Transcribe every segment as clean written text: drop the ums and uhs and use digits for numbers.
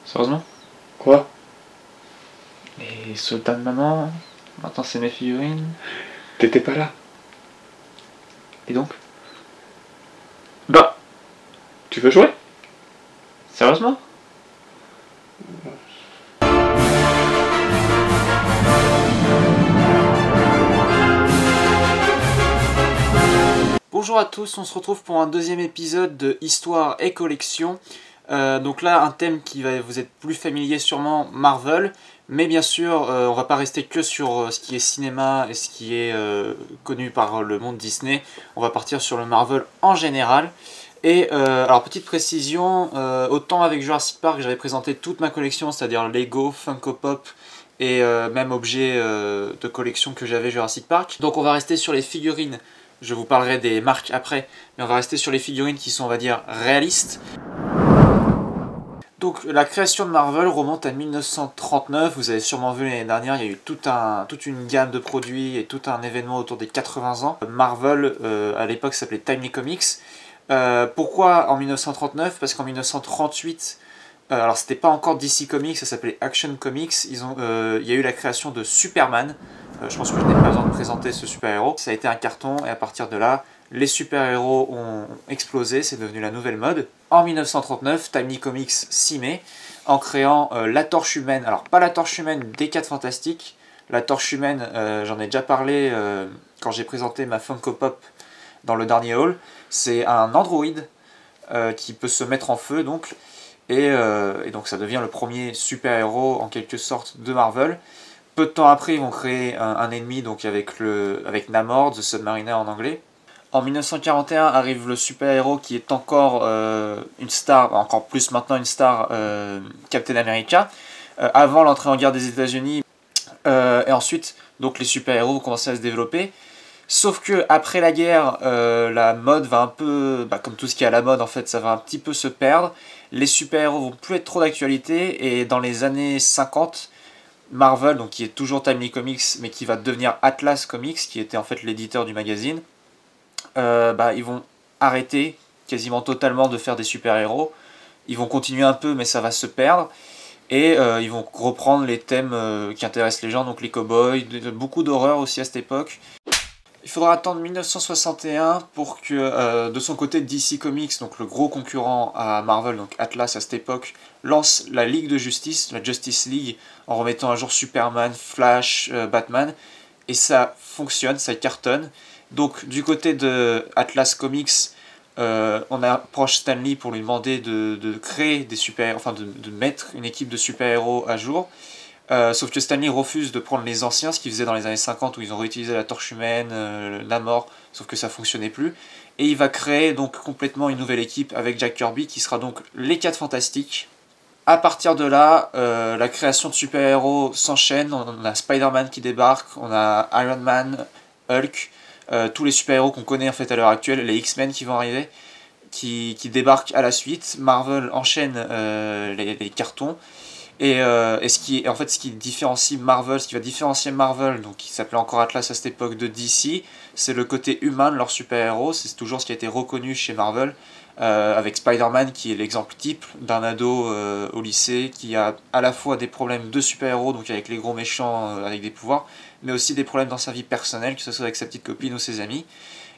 Sérieusement? Quoi? Les soldats de maman, maintenant c'est mes figurines. T'étais pas là? Et donc? Bah, tu veux jouer? Sérieusement? Bonjour à tous, on se retrouve pour un deuxième épisode de Histoire et Collection. Donc là, un thème qui va vous être plus familier sûrement, Marvel. Mais bien sûr, on va pas rester que sur ce qui est cinéma et ce qui est connu par le monde Disney. On va partir sur le Marvel en général. Et alors petite précision, autant avec Jurassic Park j'avais présenté toute ma collection, c'est-à-dire Lego, Funko Pop et même objets de collection que j'avais Jurassic Park. Donc on va rester sur les figurines, je vous parlerai des marques après, mais on va rester sur les figurines qui sont on va dire réalistes. Donc la création de Marvel remonte à 1939, vous avez sûrement vu l'année dernière, il y a eu toute une gamme de produits et tout un événement autour des 80 ans. Marvel à l'époque s'appelait Timely Comics. Pourquoi en 1939? Parce qu'en 1938, alors c'était pas encore DC Comics, ça s'appelait Action Comics, il y a eu la création de Superman. Je pense que je n'ai pas besoin de présenter ce super-héros. Ça a été un carton et à partir de là, les super-héros ont explosé, c'est devenu la nouvelle mode. En 1939, Timely Comics s'y met en créant la Torche Humaine. Alors pas la Torche Humaine des 4 Fantastiques, la Torche Humaine, j'en ai déjà parlé quand j'ai présenté ma Funko Pop dans le dernier haul. C'est un androïde qui peut se mettre en feu donc, et donc ça devient le premier super-héros en quelque sorte de Marvel. Peu de temps après, ils vont créer un ennemi donc avec Namor, The Submariner en anglais. En 1941 arrive le super-héros qui est encore une star, encore plus maintenant une star, Captain America, avant l'entrée en guerre des États-Unis. Et ensuite, donc les super-héros vont commencer à se développer. Sauf que après la guerre, la mode va un peu, comme tout ce qui est à la mode en fait, ça va un petit peu se perdre. Les super-héros vont plus être trop d'actualité et dans les années 50, Marvel, donc qui est toujours Timely Comics, mais qui va devenir Atlas Comics, qui était en fait l'éditeur du magazine, ils vont arrêter quasiment totalement de faire des super-héros. Ils vont continuer un peu, mais ça va se perdre. Et ils vont reprendre les thèmes qui intéressent les gens, donc les cow-boys, beaucoup d'horreur aussi à cette époque. Il faudra attendre 1961 pour que, de son côté, DC Comics, donc le gros concurrent à Marvel, donc Atlas à cette époque, lance la Ligue de Justice, la Justice League, en remettant à jour Superman, Flash, Batman, et ça fonctionne, ça cartonne. Donc du côté de Atlas Comics, on approche Stan Lee pour lui demander de créer des de mettre une équipe de super-héros à jour. Sauf que Stan Lee refuse de prendre les anciens, ce qu'ils faisaient dans les années 50 où ils ont réutilisé la Torche Humaine, Namor, sauf que ça fonctionnait plus. Et il va créer donc complètement une nouvelle équipe avec Jack Kirby qui sera donc les 4 Fantastiques. À partir de là, la création de super-héros s'enchaîne. On a Spider-Man qui débarque, on a Iron Man, Hulk, tous les super-héros qu'on connaît en fait à l'heure actuelle, les X-Men qui vont arriver, qui débarquent à la suite. Marvel enchaîne les cartons. Et ce qui différencie Marvel, ce qui va différencier Marvel, donc qui s'appelait encore Atlas à cette époque, de DC, c'est le côté humain de leurs super-héros. C'est toujours ce qui a été reconnu chez Marvel, avec Spider-Man qui est l'exemple type d'un ado au lycée qui a à la fois des problèmes de super-héros, donc avec les gros méchants avec des pouvoirs, mais aussi des problèmes dans sa vie personnelle, que ce soit avec sa petite copine ou ses amis.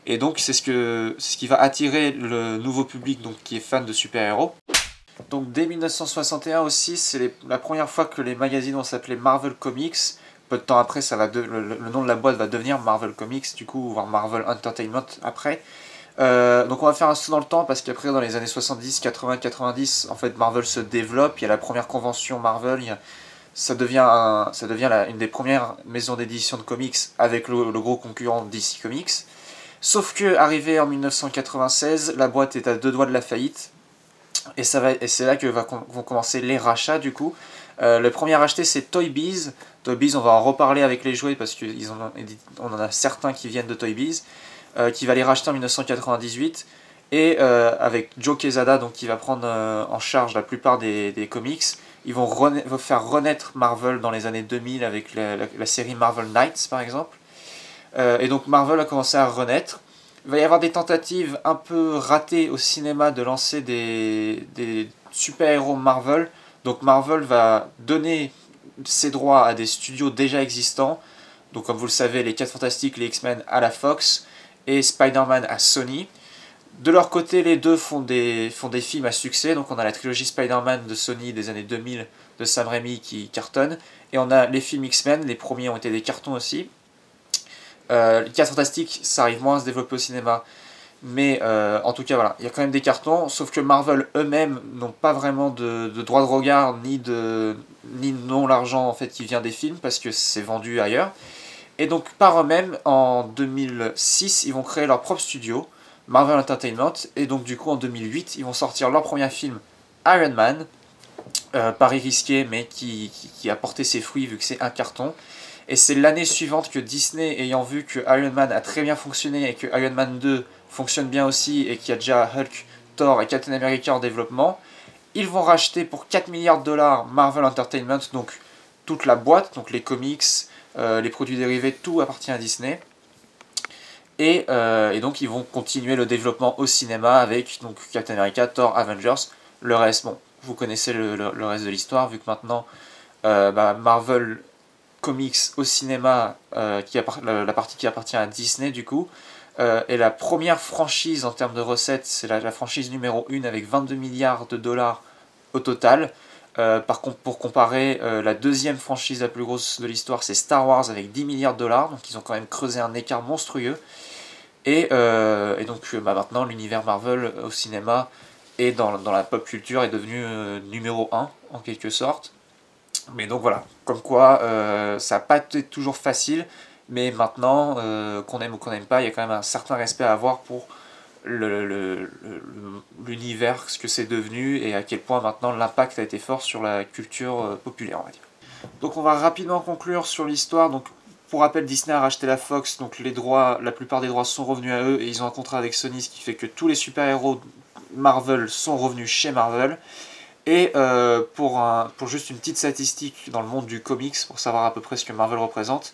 Et donc c'est ce qui va attirer le nouveau public donc, qui est fan de super-héros. Donc dès 1961 aussi, c'est la première fois que les magazines vont s'appeler Marvel Comics. Peu de temps après, le nom de la boîte va devenir Marvel Comics, du coup, voire Marvel Entertainment après. Donc on va faire un saut dans le temps parce qu'après, dans les années 70, 80, 90, en fait, Marvel se développe. Il y a la première convention Marvel, ça devient une des premières maisons d'édition de comics avec le gros concurrent DC Comics. Sauf que, arrivé en 1996, la boîte est à 2 doigts de la faillite. Et c'est là que vont commencer les rachats du coup. Le premier acheté c'est Toy Biz. Toy Biz, on va en reparler avec les jouets parce qu'on en a certains qui viennent de Toy Biz, qui va les racheter en 1998. Et avec Joe Quesada donc, qui va prendre en charge la plupart des comics. Ils vont faire renaître Marvel dans les années 2000 avec la série Marvel Knights par exemple. Et donc Marvel a commencé à renaître. Il va y avoir des tentatives un peu ratées au cinéma de lancer des super-héros Marvel, Donc Marvel va donner ses droits à des studios déjà existants. Donc comme vous le savez, les 4 Fantastiques, les X-Men à la Fox et Spider-Man à Sony. De leur côté, les deux font des films à succès. Donc on a la trilogie Spider-Man de Sony des années 2000 de Sam Raimi qui cartonne. Et on a les films X-Men, les premiers ont été des cartons aussi. Les 4 Fantastiques, ça arrive moins à se développer au cinéma. Mais en tout cas, voilà, il y a quand même des cartons. Sauf que Marvel eux-mêmes n'ont pas vraiment de droit de regard ni non l'argent en fait, qui vient des films parce que c'est vendu ailleurs. Et donc par eux-mêmes, en 2006, ils vont créer leur propre studio, Marvel Entertainment. Et donc du coup, en 2008, ils vont sortir leur premier film, Iron Man. Pari risqué, mais qui a porté ses fruits vu que c'est un carton. Et c'est l'année suivante que Disney, ayant vu que Iron Man a très bien fonctionné et que Iron Man 2 fonctionne bien aussi et qu'il y a déjà Hulk, Thor et Captain America en développement, ils vont racheter pour 4 milliards de dollars Marvel Entertainment, donc toute la boîte, donc les comics, les produits dérivés, tout appartient à Disney. Et donc ils vont continuer le développement au cinéma avec donc, Captain America, Thor, Avengers, le reste, bon, vous connaissez le reste de l'histoire, vu que maintenant Marvel Comics au cinéma, la partie qui appartient à Disney du coup, est la première franchise en termes de recettes, c'est la franchise numéro 1 avec 22 milliards de dollars au total. Par contre, pour comparer, la deuxième franchise la plus grosse de l'histoire, c'est Star Wars avec 10 milliards de dollars, donc ils ont quand même creusé un écart monstrueux. Et donc maintenant, l'univers Marvel au cinéma et dans la pop culture est devenu numéro 1 en quelque sorte. Mais donc voilà, comme quoi ça n'a pas été toujours facile, mais maintenant, qu'on aime ou qu'on n'aime pas, il y a quand même un certain respect à avoir pour l'univers, ce que c'est devenu et à quel point maintenant l'impact a été fort sur la culture populaire, on va dire. Donc on va rapidement conclure sur l'histoire. Donc pour rappel, Disney a racheté la Fox, donc les droits, la plupart des droits sont revenus à eux et ils ont un contrat avec Sony, ce qui fait que tous les super-héros Marvel sont revenus chez Marvel. Et pour juste une petite statistique dans le monde du comics, pour savoir à peu près ce que Marvel représente,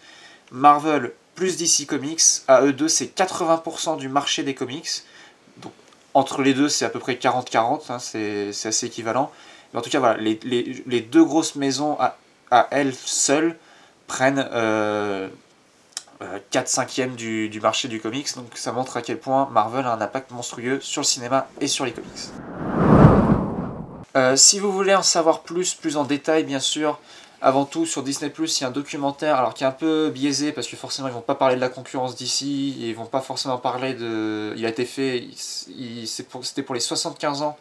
Marvel plus DC Comics, à eux deux, c'est 80% du marché des comics. Donc entre les deux, c'est à peu près 40-40, hein, c'est assez équivalent. Mais en tout cas, voilà, les deux grosses maisons à elles seules prennent 4/5 du marché du comics. Donc ça montre à quel point Marvel a un impact monstrueux sur le cinéma et sur les comics. Si vous voulez en savoir plus en détail, bien sûr, avant tout sur Disney+, il y a un documentaire, alors qui est un peu biaisé, parce que forcément ils vont pas parler de la concurrence d'ici, ils vont pas forcément parler de... Il a été fait, c'était pour les 75 ans,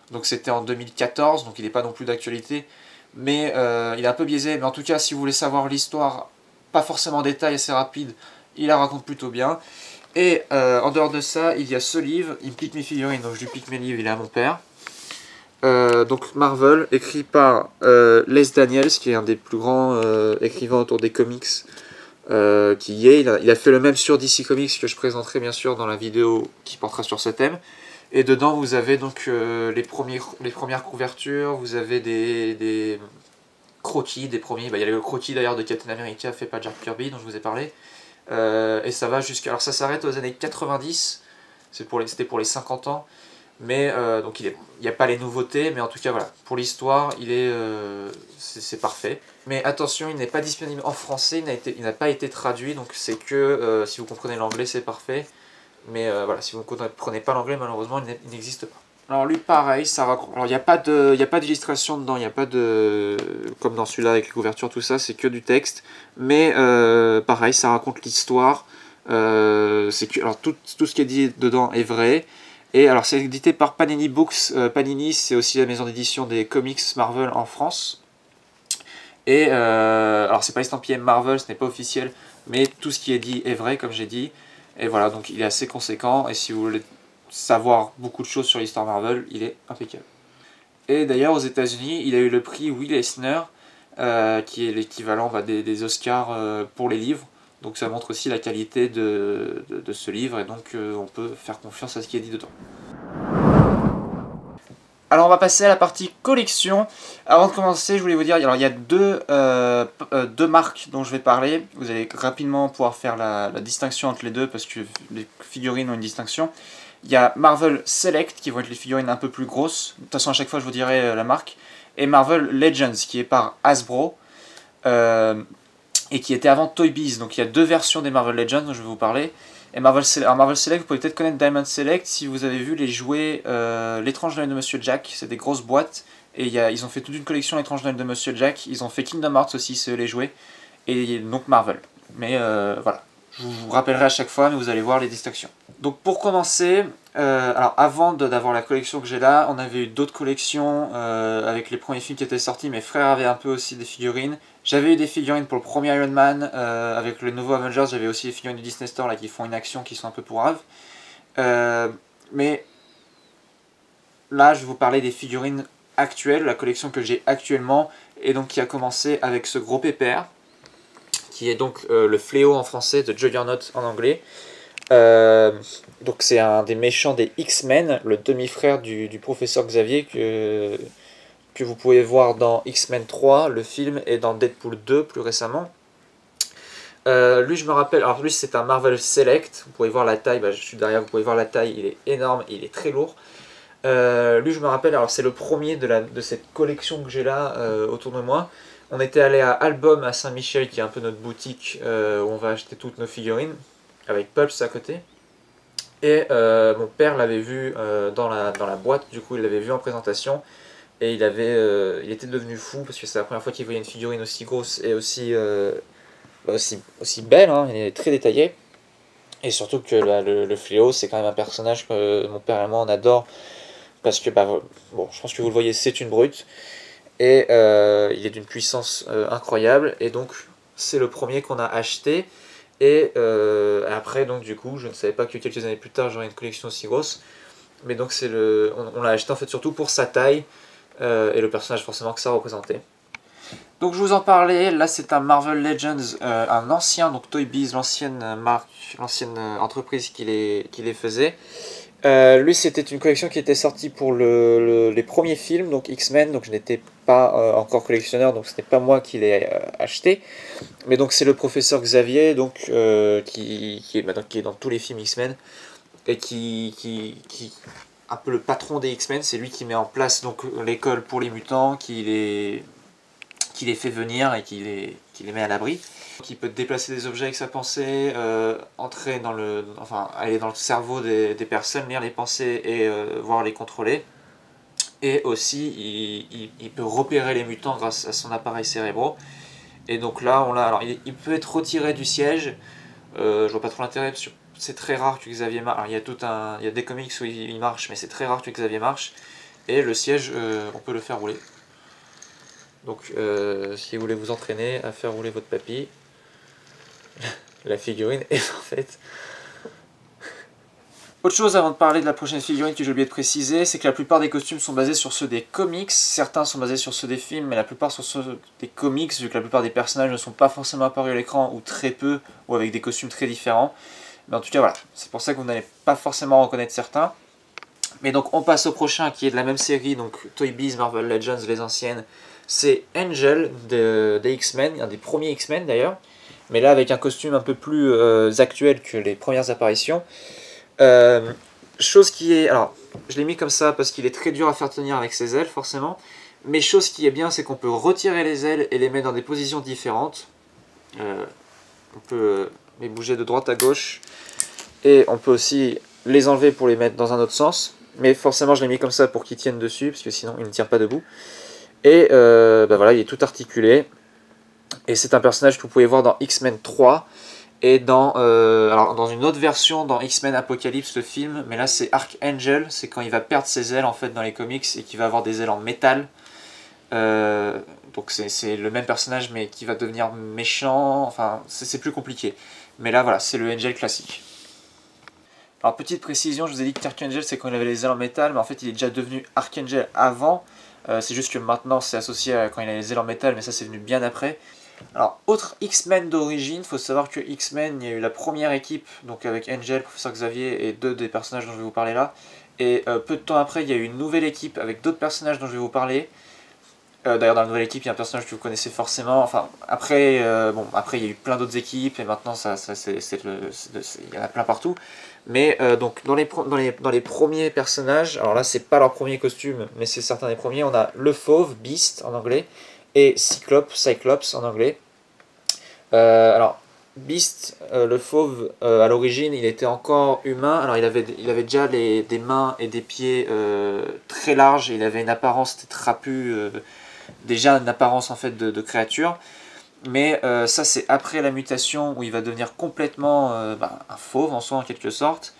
donc c'était en 2014, donc il n'est pas non plus d'actualité, mais il est un peu biaisé, mais en tout cas, si vous voulez savoir l'histoire, pas forcément en détail, assez rapide, il la raconte plutôt bien. Et en dehors de ça, il y a ce livre, il me pique mes figurines, donc je lui pique mes livres, il est à mon père. Donc Marvel, écrit par Les Daniels, qui est un des plus grands écrivains autour des comics qui y est. Il a fait le même sur DC Comics que je présenterai bien sûr dans la vidéo qui portera sur ce thème. Et dedans vous avez donc les premières couvertures, vous avez des croquis des premiers. Il y a le croquis d'ailleurs de Captain America fait par Jack Kirby dont je vous ai parlé. Et ça va jusqu'à... Alors ça s'arrête aux années 90, c'était pour les 50 ans. Mais donc il n'y a pas les nouveautés, mais en tout cas voilà, pour l'histoire, c'est parfait. Mais attention, il n'est pas disponible en français, il n'a pas été traduit, donc c'est que si vous comprenez l'anglais, c'est parfait. Mais voilà, si vous ne comprenez pas l'anglais, malheureusement, il n'existe pas. Alors lui, pareil, ça raconte. Alors il n'y a pas d'illustration dedans, il n'y a pas de... Comme dans celui-là avec les couvertures, tout ça, c'est que du texte. Mais pareil, ça raconte l'histoire. Alors tout ce qui est dit dedans est vrai. Et alors c'est édité par Panini Books. Panini, c'est aussi la maison d'édition des comics Marvel en France. Et alors c'est pas estampillé Marvel, ce n'est pas officiel, mais tout ce qui est dit est vrai, comme j'ai dit. Et voilà, donc il est assez conséquent. Et si vous voulez savoir beaucoup de choses sur l'histoire Marvel, il est impeccable. Et d'ailleurs aux États-Unis, il a eu le prix Will Eisner, qui est l'équivalent des Oscars pour les livres. Donc ça montre aussi la qualité de ce livre et donc on peut faire confiance à ce qui est dit dedans. Alors on va passer à la partie collection. Avant de commencer, je voulais vous dire, alors il y a deux marques dont je vais parler. Vous allez rapidement pouvoir faire la distinction entre les deux parce que les figurines ont une distinction. Il y a Marvel Select qui vont être les figurines un peu plus grosses. De toute façon à chaque fois je vous dirai la marque. et Marvel Legends, qui est par Hasbro, et qui était avant Toy Biz. Donc il y a deux versions des Marvel Legends dont je vais vous parler. Et Marvel Select, vous pouvez peut-être connaître Diamond Select si vous avez vu les jouets L'étrange Noël de Monsieur Jack. C'est des grosses boîtes, et ils ont fait toute une collection L'étrange Noël de Monsieur Jack. Ils ont fait Kingdom Hearts aussi, c'est eux les jouets, et donc Marvel. Mais voilà, je vous rappellerai à chaque fois, mais vous allez voir les distinctions. Donc pour commencer, alors avant d'avoir la collection que j'ai là, on avait eu d'autres collections avec les premiers films qui étaient sortis. Mes frères avaient un peu aussi des figurines. J'avais eu des figurines pour le premier Iron Man, avec le nouveau Avengers, j'avais aussi des figurines du Disney Store là, qui font une action, qui sont un peu pourraves. Mais là, je vais vous parler des figurines actuelles, la collection que j'ai actuellement, et donc qui a commencé avec ce gros pépère, qui est donc le Fléau en français, de Juggernaut en anglais. Donc c'est un des méchants des X-Men, le demi-frère du professeur Xavier que vous pouvez voir dans X-Men 3, le film, et dans Deadpool 2 plus récemment. Lui je me rappelle, alors lui c'est un Marvel Select, vous pouvez voir la taille, je suis derrière, vous pouvez voir la taille, il est énorme, il est très lourd. Lui je me rappelle, alors c'est le premier de cette collection que j'ai là autour de moi. On était allé à Album à Saint-Michel, qui est un peu notre boutique où on va acheter toutes nos figurines, avec Pulse à côté. Et mon père l'avait vu dans la boîte, du coup il l'avait vu en présentation. Et il était devenu fou, parce que c'est la première fois qu'il voyait une figurine aussi grosse et aussi belle, hein, elle est très détaillée. Et surtout que le Fléau, c'est quand même un personnage que mon père et moi on adore, parce que, bon, je pense que vous le voyez, c'est une brute. Et il est d'une puissance incroyable, et donc c'est le premier qu'on a acheté. Et après, donc du coup, je ne savais pas que quelques années plus tard j'aurais une collection aussi grosse. Mais donc on l'a acheté en fait surtout pour sa taille, et le personnage forcément que ça représentait. Donc je vous en parlais, là c'est un Marvel Legends, un ancien, donc Toy Biz, l'ancienne marque, l'ancienne entreprise qui les faisait. Lui c'était une collection qui était sortie pour les premiers films, donc X-Men, donc je n'étais pas encore collectionneur, donc ce n'est pas moi qui l'ai acheté. Mais donc c'est le professeur Xavier, donc, qui est dans tous les films X-Men, et qui un peu le patron des X-Men, c'est lui qui met en place donc l'école pour les mutants, qui les fait venir et qui les met à l'abri. Il peut déplacer des objets avec sa pensée, entrer aller dans le cerveau des personnes, lire les pensées et voir les contrôler. Et aussi, il peut repérer les mutants grâce à son appareil cérébral. Et donc là, alors il peut être retiré du siège. Je vois pas trop l'intérêt, parce que c'est très rare que Xavier marche. Il y a des comics où il marche, mais c'est très rare que Xavier marche. Et le siège, on peut le faire rouler. Donc si vous voulez vous entraîner à faire rouler votre papy, la figurine est parfaite. Autre chose avant de parler de la prochaine figurine que j'ai oublié de préciser, c'est que la plupart des costumes sont basés sur ceux des comics. Certains sont basés sur ceux des films, mais la plupart sont ceux des comics, vu que la plupart des personnages ne sont pas forcément apparus à l'écran, ou très peu, ou avec des costumes très différents. Mais en tout cas voilà, c'est pour ça que vous n'allez pas forcément reconnaître certains. Mais donc on passe au prochain, qui est de la même série, donc Toy Biz, Marvel Legends, les anciennes. C'est Angel des X-Men, un des premiers X-Men d'ailleurs, mais là avec un costume un peu plus actuel que les premières apparitions. Chose qui est... Alors, je l'ai mis comme ça parce qu'il est très dur à faire tenir avec ses ailes, forcément. Mais chose qui est bien, c'est qu'on peut retirer les ailes et les mettre dans des positions différentes. On peut les bouger de droite à gauche. Et on peut aussi les enlever pour les mettre dans un autre sens. Mais forcément, je l'ai mis comme ça pour qu'ils tiennent dessus, parce que sinon, il ne tient pas debout. Et voilà, il est tout articulé. Et c'est un personnage que vous pouvez voir dans X-Men 3. Et dans une autre version, dans X-Men Apocalypse, le film, mais là c'est Archangel, c'est quand il va perdre ses ailes en fait dans les comics et qu'il va avoir des ailes en métal. Donc c'est le même personnage mais qui va devenir méchant, enfin c'est plus compliqué. Mais là voilà, c'est le Angel classique. Alors petite précision, je vous ai dit que Archangel c'est quand il avait les ailes en métal, mais en fait il est déjà devenu Archangel avant. C'est juste que maintenant c'est associé à quand il a les ailes en métal, mais ça c'est venu bien après. Alors, autre X-Men d'origine, il faut savoir que X-Men, il y a eu la première équipe, donc avec Angel, Professeur Xavier et deux des personnages dont je vais vous parler là. Et peu de temps après, il y a eu une nouvelle équipe avec d'autres personnages dont je vais vous parler. D'ailleurs dans la nouvelle équipe il y a un personnage que vous connaissez forcément, enfin après, après il y a eu plein d'autres équipes et maintenant il y en a plein partout. Mais donc dans les premiers personnages, alors là c'est pas leur premier costume mais c'est certains des premiers, on a le fauve, Beast en anglais, et Cyclops en anglais. Alors Beast, le fauve, à l'origine il était encore humain, alors il avait déjà des mains et des pieds très larges, il avait une apparence trapue, déjà une apparence en fait de créature, mais ça c'est après la mutation où il va devenir complètement un fauve en soi en quelque sorte.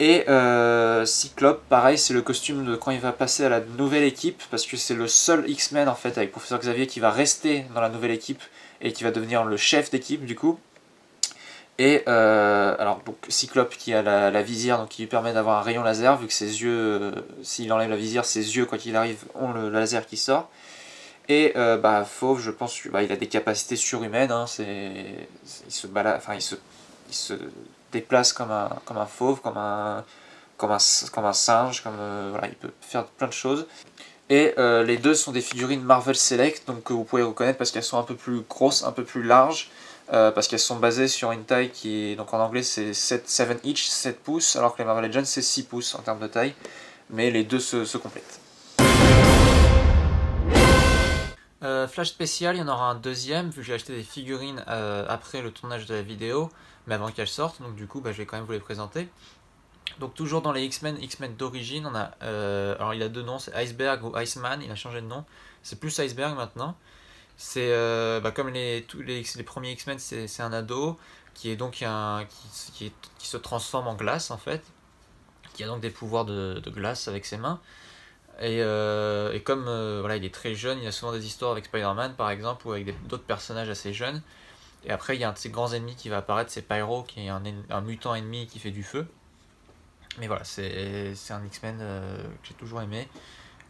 Et Cyclope, pareil, c'est le costume de quand il va passer à la nouvelle équipe, parce que c'est le seul X-Men en fait avec Professeur Xavier qui va rester dans la nouvelle équipe et qui va devenir le chef d'équipe du coup. Et alors donc Cyclope qui a la visière, donc qui lui permet d'avoir un rayon laser, vu que ses yeux, s'il enlève la visière, ses yeux quoi qu'il arrive ont le laser qui sort. Et Fauve, je pense qu'il a des capacités surhumaines, hein, il se balade, enfin il se déplace comme un fauve, comme un singe, voilà, il peut faire plein de choses. Et les deux sont des figurines Marvel Select, donc que vous pouvez reconnaître parce qu'elles sont un peu plus grosses, un peu plus larges, parce qu'elles sont basées sur une taille qui est, donc en anglais c'est 7 inch, 7 pouces, alors que les Marvel Legends c'est 6 pouces en termes de taille, mais les deux se complètent. Flash spécial, il y en aura un deuxième, vu que j'ai acheté des figurines après le tournage de la vidéo, mais avant qu'elles sortent, donc du coup je vais quand même vous les présenter. Donc toujours dans les X-Men d'origine, on a, alors il a deux noms, c'est Iceberg ou Iceman, il a changé de nom, c'est plus Iceberg maintenant. C'est comme tous les premiers X-Men, c'est un ado qui est donc qui se transforme en glace en fait, qui a donc des pouvoirs de glace avec ses mains. Et comme voilà, il est très jeune, il a souvent des histoires avec Spider-Man par exemple, ou avec d'autres personnages assez jeunes. Et après il y a un de ses grands ennemis qui va apparaître, c'est Pyro, qui est un mutant ennemi qui fait du feu. Mais voilà, c'est un X-Men que j'ai toujours aimé.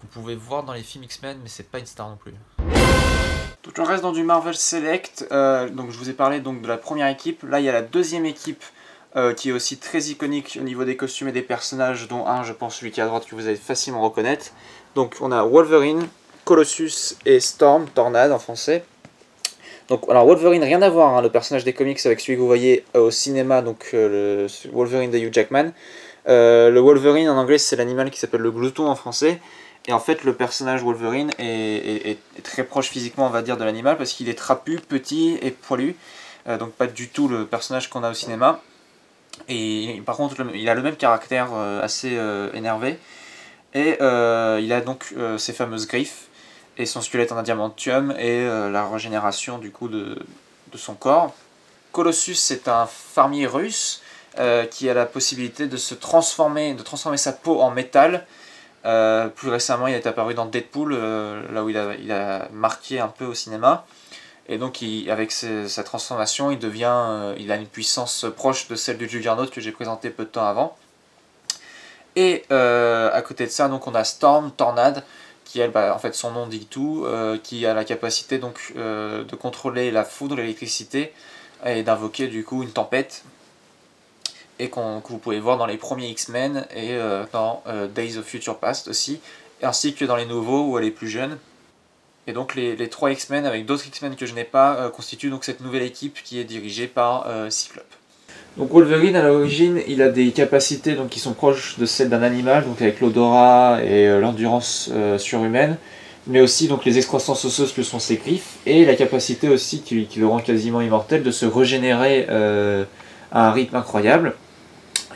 Vous pouvez voir dans les films X-Men, mais c'est pas une star non plus. Donc on reste dans du Marvel Select. Donc je vous ai parlé donc de la première équipe. Là il y a la deuxième équipe qui est aussi très iconique au niveau des costumes et des personnages, dont un, je pense, celui qui est à droite, que vous allez facilement reconnaître. Donc on a Wolverine, Colossus et Storm, Tornade en français. Donc alors Wolverine, rien à voir, hein, le personnage des comics avec celui que vous voyez au cinéma, donc le Wolverine de Hugh Jackman. Le Wolverine en anglais c'est l'animal qui s'appelle le glouton en français. Et en fait le personnage Wolverine est très proche physiquement, on va dire, de l'animal, parce qu'il est trapu, petit et poilu. Donc pas du tout le personnage qu'on a au cinéma. Et par contre il a le même caractère assez énervé. Et il a donc ses fameuses griffes et son squelette en adamantium et la régénération du coup de son corps. Colossus c'est un fermier russe qui a la possibilité de transformer sa peau en métal. Plus récemment il est apparu dans Deadpool, là où il a marqué un peu au cinéma. Et donc avec sa transformation il a une puissance proche de celle du Juggernaut que j'ai présenté peu de temps avant. Et à côté de ça donc on a Storm, Tornade, qui elle, en fait son nom dit tout, qui a la capacité donc de contrôler la foudre, l'électricité, et d'invoquer du coup une tempête, et que vous pouvez voir dans les premiers X-Men et dans Days of Future Past aussi, ainsi que dans les nouveaux où elle est plus jeune. Et donc les trois X-Men avec d'autres X-Men que je n'ai pas constituent donc cette nouvelle équipe qui est dirigée par Cyclope. Donc Wolverine à l'origine il a des capacités donc, qui sont proches de celles d'un animal, donc avec l'odorat et l'endurance surhumaine, mais aussi donc, les excroissances osseuses que sont ses griffes, et la capacité aussi qui le rend quasiment immortel de se régénérer à un rythme incroyable.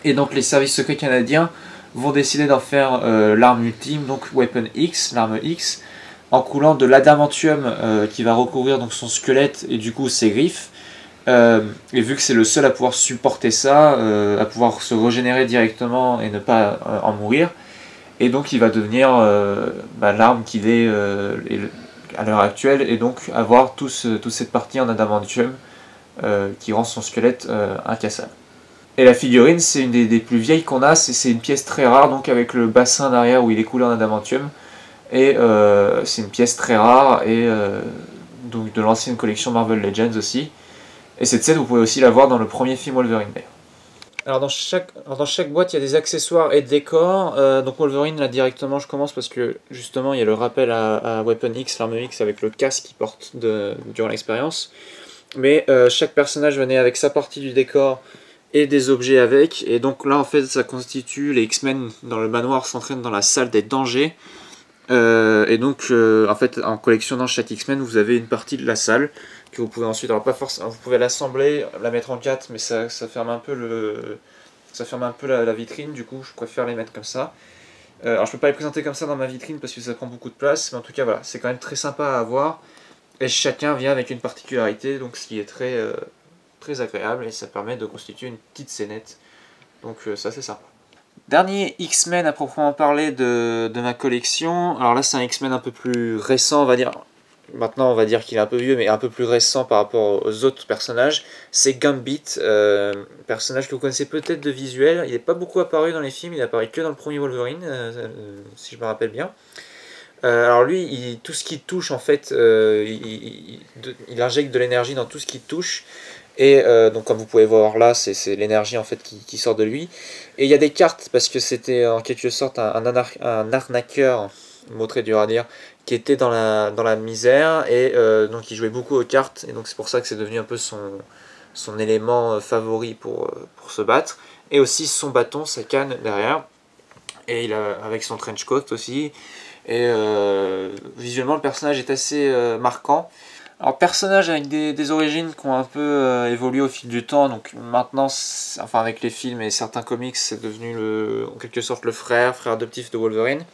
Et donc les services secrets canadiens vont décider d'en faire l'arme ultime, donc Weapon X, l'arme X, en coulant de l'adamantium qui va recouvrir donc, son squelette et du coup ses griffes. Et vu que c'est le seul à pouvoir supporter ça, à pouvoir se régénérer directement et ne pas en mourir, et donc il va devenir l'arme qu'il est à l'heure actuelle, et donc avoir toute cette partie en adamantium qui rend son squelette incassable. Et la figurine c'est une des plus vieilles qu'on a, c'est une pièce très rare, donc avec le bassin derrière où il est coulé en adamantium, et c'est une pièce très rare, et donc de l'ancienne collection Marvel Legends aussi. Et cette scène, vous pouvez aussi la voir dans le premier film Wolverine. Alors dans chaque boîte, il y a des accessoires et décors. Donc Wolverine, là directement, je commence parce que justement, il y a le rappel à Weapon X, l'arme X, avec le casque qu'il porte durant l'expérience. Mais chaque personnage venait avec sa partie du décor et des objets avec. Et donc là, en fait, ça constitue les X-Men dans le manoir s'entraînent dans la salle des dangers. Et donc, en fait, en collectionnant chaque X-Men, vous avez une partie de la salle que vous pouvez ensuite, alors pas forcément, vous pouvez l'assembler, la mettre en 4, mais ça ferme un peu la vitrine. Du coup, je préfère les mettre comme ça. Alors, je peux pas les présenter comme ça dans ma vitrine parce que ça prend beaucoup de place, mais en tout cas, voilà, c'est quand même très sympa à avoir. Et chacun vient avec une particularité, donc ce qui est très agréable et ça permet de constituer une petite scénette. Donc, ça, c'est sympa. Dernier X-Men à proprement parler de ma collection. Alors là, c'est un X-Men un peu plus récent, on va dire. Maintenant, on va dire qu'il est un peu vieux, mais un peu plus récent par rapport aux autres personnages. C'est Gambit, personnage que vous connaissez peut-être de visuel. Il n'est pas beaucoup apparu dans les films, il apparaît que dans le premier Wolverine, si je me rappelle bien. Alors lui, tout ce qui touche, en fait, il injecte de l'énergie dans tout ce qui touche. Et donc comme vous pouvez voir là, c'est l'énergie en fait qui sort de lui. Et il y a des cartes, parce que c'était en quelque sorte un arnaqueur, mot très dur à dire, qui était dans la misère, et donc il jouait beaucoup aux cartes, et donc c'est pour ça que c'est devenu un peu son élément favori pour se battre. Et aussi son bâton, sa canne derrière, et avec son trench coat aussi. Et visuellement le personnage est assez marquant. Alors personnage avec des origines qui ont un peu évolué au fil du temps, donc maintenant, enfin avec les films et certains comics, c'est devenu en quelque sorte le frère adoptif de Wolverine.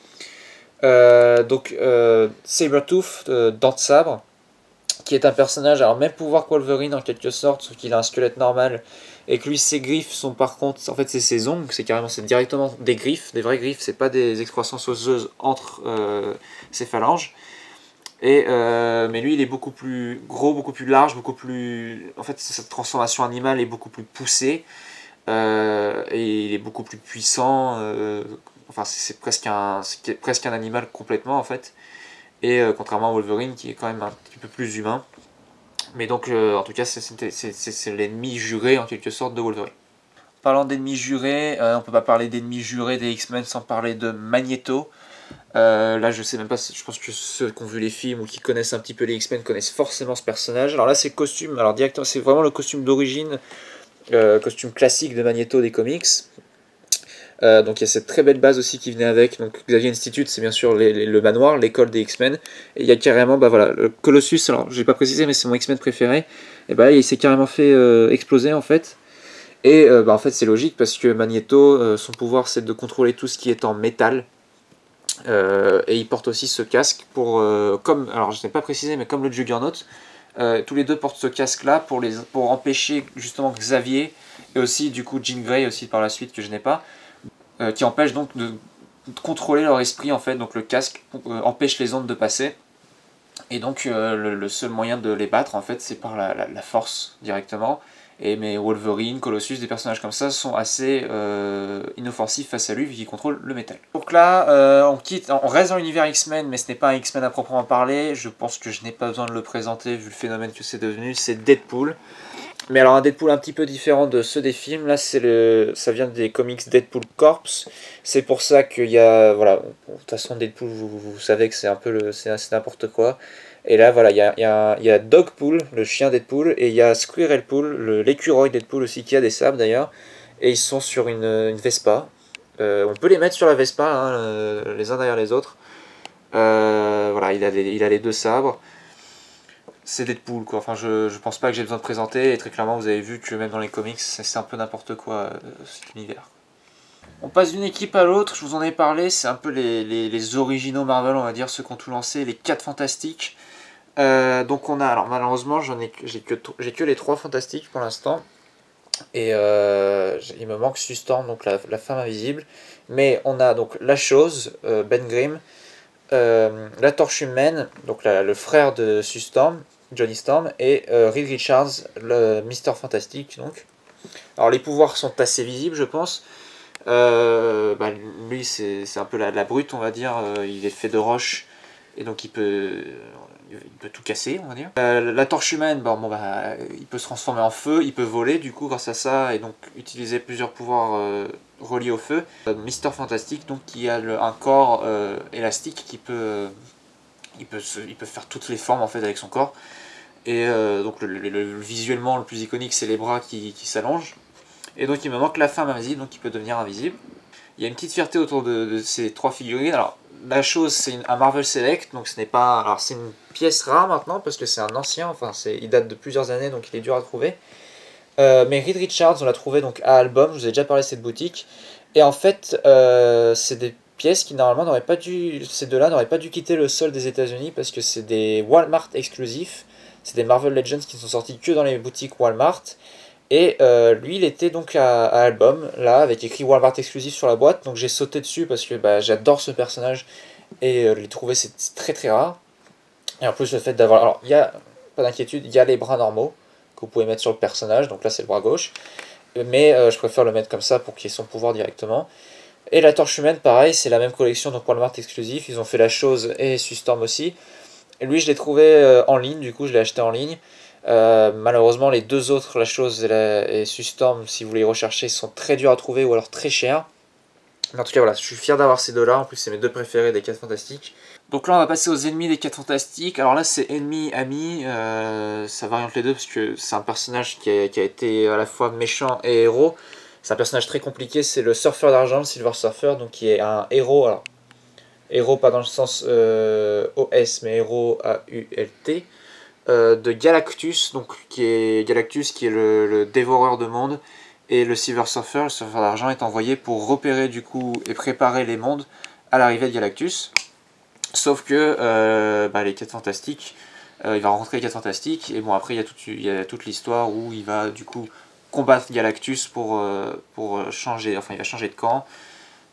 Sabretooth, Dent de Sabre, qui est un personnage, alors même pouvoir que Wolverine en quelque sorte, sauf qu'il a un squelette normal, et que lui ses griffes sont par contre, en fait c'est ses ongles, c'est directement des griffes, des vraies griffes, c'est pas des excroissances osseuses entre ses phalanges. Mais lui il est beaucoup plus gros, beaucoup plus large, beaucoup plus... En fait cette transformation animale est beaucoup plus poussée, et il est beaucoup plus puissant, enfin c'est presque un animal complètement en fait. Et contrairement à Wolverine qui est quand même un petit peu plus humain. Mais donc en tout cas c'est l'ennemi juré en quelque sorte de Wolverine. Parlant d'ennemis jurés, on peut pas parler d'ennemis jurés des X-Men sans parler de Magneto. Là je sais même pas, je pense que ceux qui ont vu les films ou qui connaissent un petit peu les X-Men connaissent forcément ce personnage. Alors là c'est costume, alors directement c'est vraiment le costume d'origine, costume classique de Magneto des comics. Donc il y a cette très belle base aussi qui venait avec. Donc Xavier Institute, c'est bien sûr le manoir, l'école des X-Men. Et il y a carrément, bah voilà, le Colossus, alors je vais pas préciser, mais c'est mon X-Men préféré. Et bah il s'est carrément fait exploser en fait. Et bah en fait c'est logique parce que Magneto, son pouvoir c'est de contrôler tout ce qui est en métal. Et il porte aussi ce casque pour, alors je n'ai pas précisé, mais comme le Juggernaut, tous les deux portent ce casque là pour empêcher justement Xavier et aussi du coup Jean Grey aussi par la suite que je n'ai pas, qui empêche donc de contrôler leur esprit en fait. Donc le casque empêche les ondes de passer, et donc le seul moyen de les battre en fait c'est par la force directement. Mais Wolverine, Colossus, des personnages comme ça sont assez inoffensifs face à lui vu qu'il contrôle le métal. Donc là on reste dans l'univers X-Men, mais ce n'est pas un X-Men à proprement parler. Je pense que je n'ai pas besoin de le présenter vu le phénomène que c'est devenu. C'est Deadpool. Mais alors un Deadpool un petit peu différent de ceux des films, là ça vient des comics Deadpool Corps. C'est pour ça qu'il y a, voilà, de toute façon Deadpool vous savez que c'est un peu c'est n'importe quoi. Et là voilà, il y a Dogpool, le chien Deadpool, et il y a Squirrelpool, l'écureuil Deadpool aussi qui a des sabres d'ailleurs. Et ils sont sur une Vespa. On peut les mettre sur la Vespa, hein, les uns derrière les autres. Voilà, il a les deux sabres. C'est Deadpool quoi, enfin je pense pas que j'ai besoin de présenter, et très clairement vous avez vu que même dans les comics c'est un peu n'importe quoi cet univers. On passe d'une équipe à l'autre, je vous en ai parlé, c'est un peu les originaux Marvel on va dire, ceux qui ont tout lancé, les 4 fantastiques. Donc on a, alors malheureusement j'ai que les 3 fantastiques pour l'instant, et il me manque Sustorm, donc la femme invisible, mais on a donc la chose, Ben Grimm, la Torche Humaine, donc le frère de Sue Storm, Johnny Storm, et Reed Richards, le Mister Fantastique. Donc. Alors les pouvoirs sont assez visibles, je pense. Lui, c'est un peu la brute, on va dire. Il est fait de roche, et donc il peut tout casser, on va dire. La torche humaine, il peut se transformer en feu, il peut voler du coup grâce à ça, et donc utiliser plusieurs pouvoirs reliés au feu. Mister Fantastic, donc qui a un corps élastique qui peut... il peut faire toutes les formes en fait avec son corps. Et donc visuellement le plus iconique c'est les bras qui s'allongent. Et donc il me manque la femme invisible, donc il peut devenir invisible. Il y a une petite fierté autour de ces 3 figurines. Alors la chose c'est un Marvel Select, donc ce n'est pas... Alors c'est une pièce rare maintenant parce que c'est un ancien, enfin il date de plusieurs années donc il est dur à trouver. Mais Reed Richards on l'a trouvé donc à Album, je vous ai déjà parlé de cette boutique. Et en fait c'est des pièces qui normalement n'auraient pas dû... Ces deux-là n'auraient pas dû quitter le sol des États-Unis parce que c'est des Walmart exclusifs. C'est des Marvel Legends qui sont sortis que dans les boutiques Walmart. Et lui, il était donc à Album, là, avec écrit Walmart exclusif sur la boîte. Donc j'ai sauté dessus parce que j'adore ce personnage. Et je l'ai trouvé, c'est très très rare. Et en plus, le fait d'avoir... Alors, il y a, pas d'inquiétude, il y a les bras normaux que vous pouvez mettre sur le personnage. Donc là, c'est le bras gauche. Mais je préfère le mettre comme ça pour qu'il ait son pouvoir directement. Et la torche humaine, pareil, c'est la même collection, donc Walmart exclusif. Ils ont fait la chose et Sustorm aussi. Et lui, je l'ai trouvé en ligne, du coup, je l'ai acheté en ligne. Malheureusement, les deux autres, la chose et Sustorm, si vous les recherchez, sont très durs à trouver ou alors très chers. Mais en tout cas, voilà, je suis fier d'avoir ces deux-là. En plus, c'est mes deux préférés des 4 Fantastiques. Donc là, on va passer aux ennemis des 4 Fantastiques. Alors là, c'est ennemi, ami. Ça varie entre les deux parce que c'est un personnage qui a été à la fois méchant et héros. C'est un personnage très compliqué. C'est le surfeur d'argent, le Silver Surfer, donc qui est un héros. Alors, héros pas dans le sens OS, mais héros AULT. De Galactus, donc Galactus qui est le dévoreur de mondes, et le Silver Surfer d'argent, est envoyé pour repérer du coup et préparer les mondes à l'arrivée de Galactus. Sauf que les 4 Fantastiques, il va rencontrer les 4 Fantastiques, et bon après il y a toute l'histoire où il va du coup combattre Galactus pour changer, enfin il va changer de camp.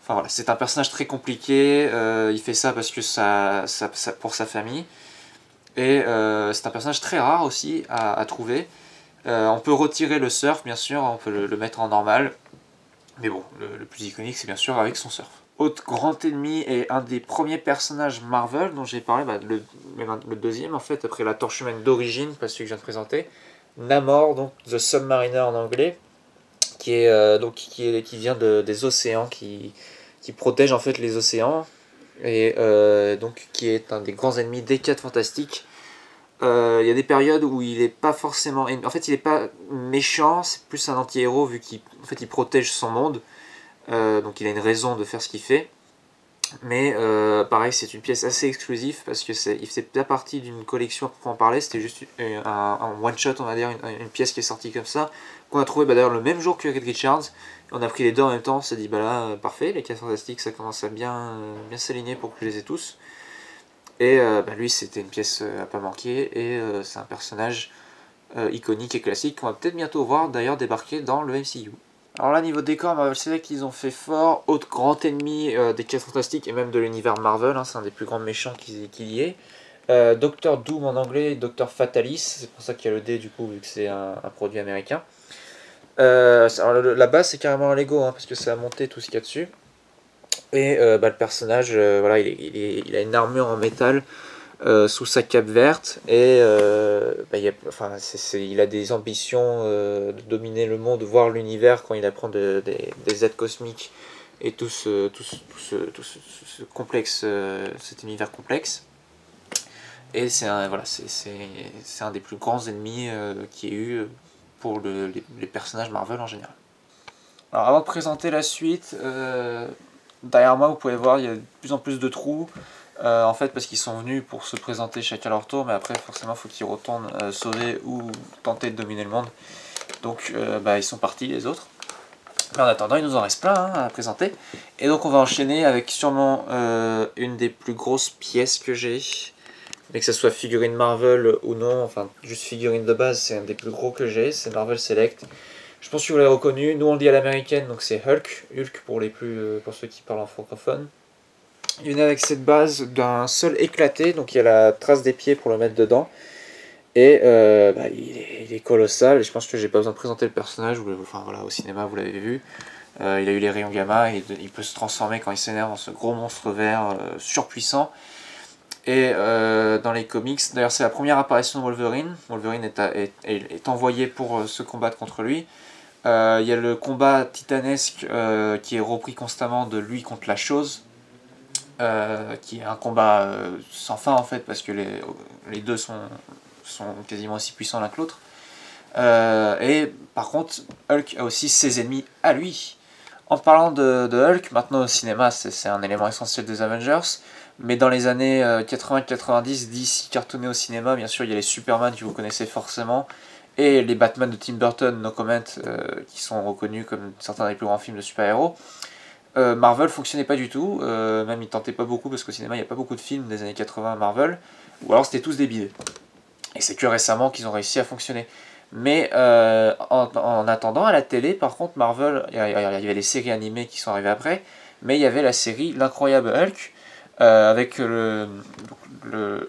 Enfin voilà, c'est un personnage très compliqué, il fait ça parce que pour sa famille. Et c'est un personnage très rare aussi à trouver. On peut retirer le surf, bien sûr, on peut le mettre en normal. Mais bon, le plus iconique, c'est bien sûr avec son surf. Autre grand ennemi et un des premiers personnages Marvel dont j'ai parlé, le deuxième en fait, après la torche humaine d'origine, pas celui que je viens de présenter. Namor, donc The Submariner en anglais, qui vient des océans, qui protège en fait les océans. Et donc qui est un des grands ennemis des 4 Fantastiques. Il y a des périodes où il est pas forcément... En fait, il est pas méchant, c'est plus un anti-héros vu qu'il il protège son monde. Donc il a une raison de faire ce qu'il fait. Mais pareil, c'est une pièce assez exclusive parce que il fait pas partie d'une collection pour en parler. C'était juste un one-shot, on va dire, une pièce qui est sortie comme ça, qu'on a trouvé d'ailleurs le même jour que Reed Richards. On a pris les deux en même temps, on s'est dit parfait, les 4 Fantastiques ça commence à bien s'aligner pour que je les ai tous. Et lui c'était une pièce à pas manquer, et c'est un personnage iconique et classique qu'on va peut-être bientôt voir d'ailleurs débarquer dans le MCU. Alors là, niveau décor, Marvel Select, qu'ils ont fait fort. Autre grand ennemi des 4 Fantastiques et même de l'univers Marvel, hein, c'est un des plus grands méchants qu'il y ait. Docteur Doom en anglais, Docteur Fatalis, c'est pour ça qu'il y a le D du coup, vu que c'est un produit américain. La base, c'est carrément un Lego, hein, parce que c'est à monter tout ce qu'il y a dessus. Et le personnage, voilà, il a une armure en métal. Sous sa cape verte, et il a des ambitions de dominer le monde, voir l'univers quand il apprend des êtres cosmiques et tout ce complexe, cet univers complexe. Et c'est un des plus grands ennemis qu'il y ait eu pour les personnages Marvel en général. Alors avant de présenter la suite, derrière moi vous pouvez voir il y a de plus en plus de trous. En fait parce qu'ils sont venus pour se présenter chacun à leur tour, mais après forcément il faut qu'ils retournent sauver ou tenter de dominer le monde. Donc ils sont partis les autres. Mais en attendant il nous en reste plein à présenter. Et donc on va enchaîner avec sûrement une des plus grosses pièces que j'ai. Mais que ce soit figurine Marvel ou non, enfin juste figurine de base, c'est un des plus gros que j'ai, c'est Marvel Select. Je pense que vous l'avez reconnu, nous on le dit à l'américaine, donc c'est Hulk pour ceux qui parlent en francophone. Il vient avec cette base d'un sol éclaté, donc il y a la trace des pieds pour le mettre dedans. Et il est colossal, et je pense que j'ai pas besoin de présenter le personnage, enfin voilà, au cinéma vous l'avez vu. Il a eu les rayons gamma, et il peut se transformer quand il s'énerve en ce gros monstre vert surpuissant. Et dans les comics, d'ailleurs c'est la première apparition de Wolverine. Wolverine est envoyé pour se combattre contre lui. Il y a le combat titanesque qui est repris constamment de lui contre la chose, qui est un combat sans fin en fait, parce que les deux sont quasiment aussi puissants l'un que l'autre. Et par contre, Hulk a aussi ses ennemis à lui. En parlant de Hulk, maintenant au cinéma, c'est un élément essentiel des Avengers. Mais dans les années 80-90, DC cartonnait au cinéma. Bien sûr, il y a les Superman que vous connaissez forcément. Et les Batman de Tim Burton, no comment, qui sont reconnus comme certains des plus grands films de super-héros. Marvel fonctionnait pas du tout. Même il tentait pas beaucoup parce qu'au cinéma, il n'y a pas beaucoup de films des années 80 Marvel. Ou alors c'était tous des bidets. Et c'est que récemment qu'ils ont réussi à fonctionner. Mais en attendant, à la télé, par contre, Marvel, il y avait les séries animées qui sont arrivées après, mais il y avait la série L'Incroyable Hulk, avec le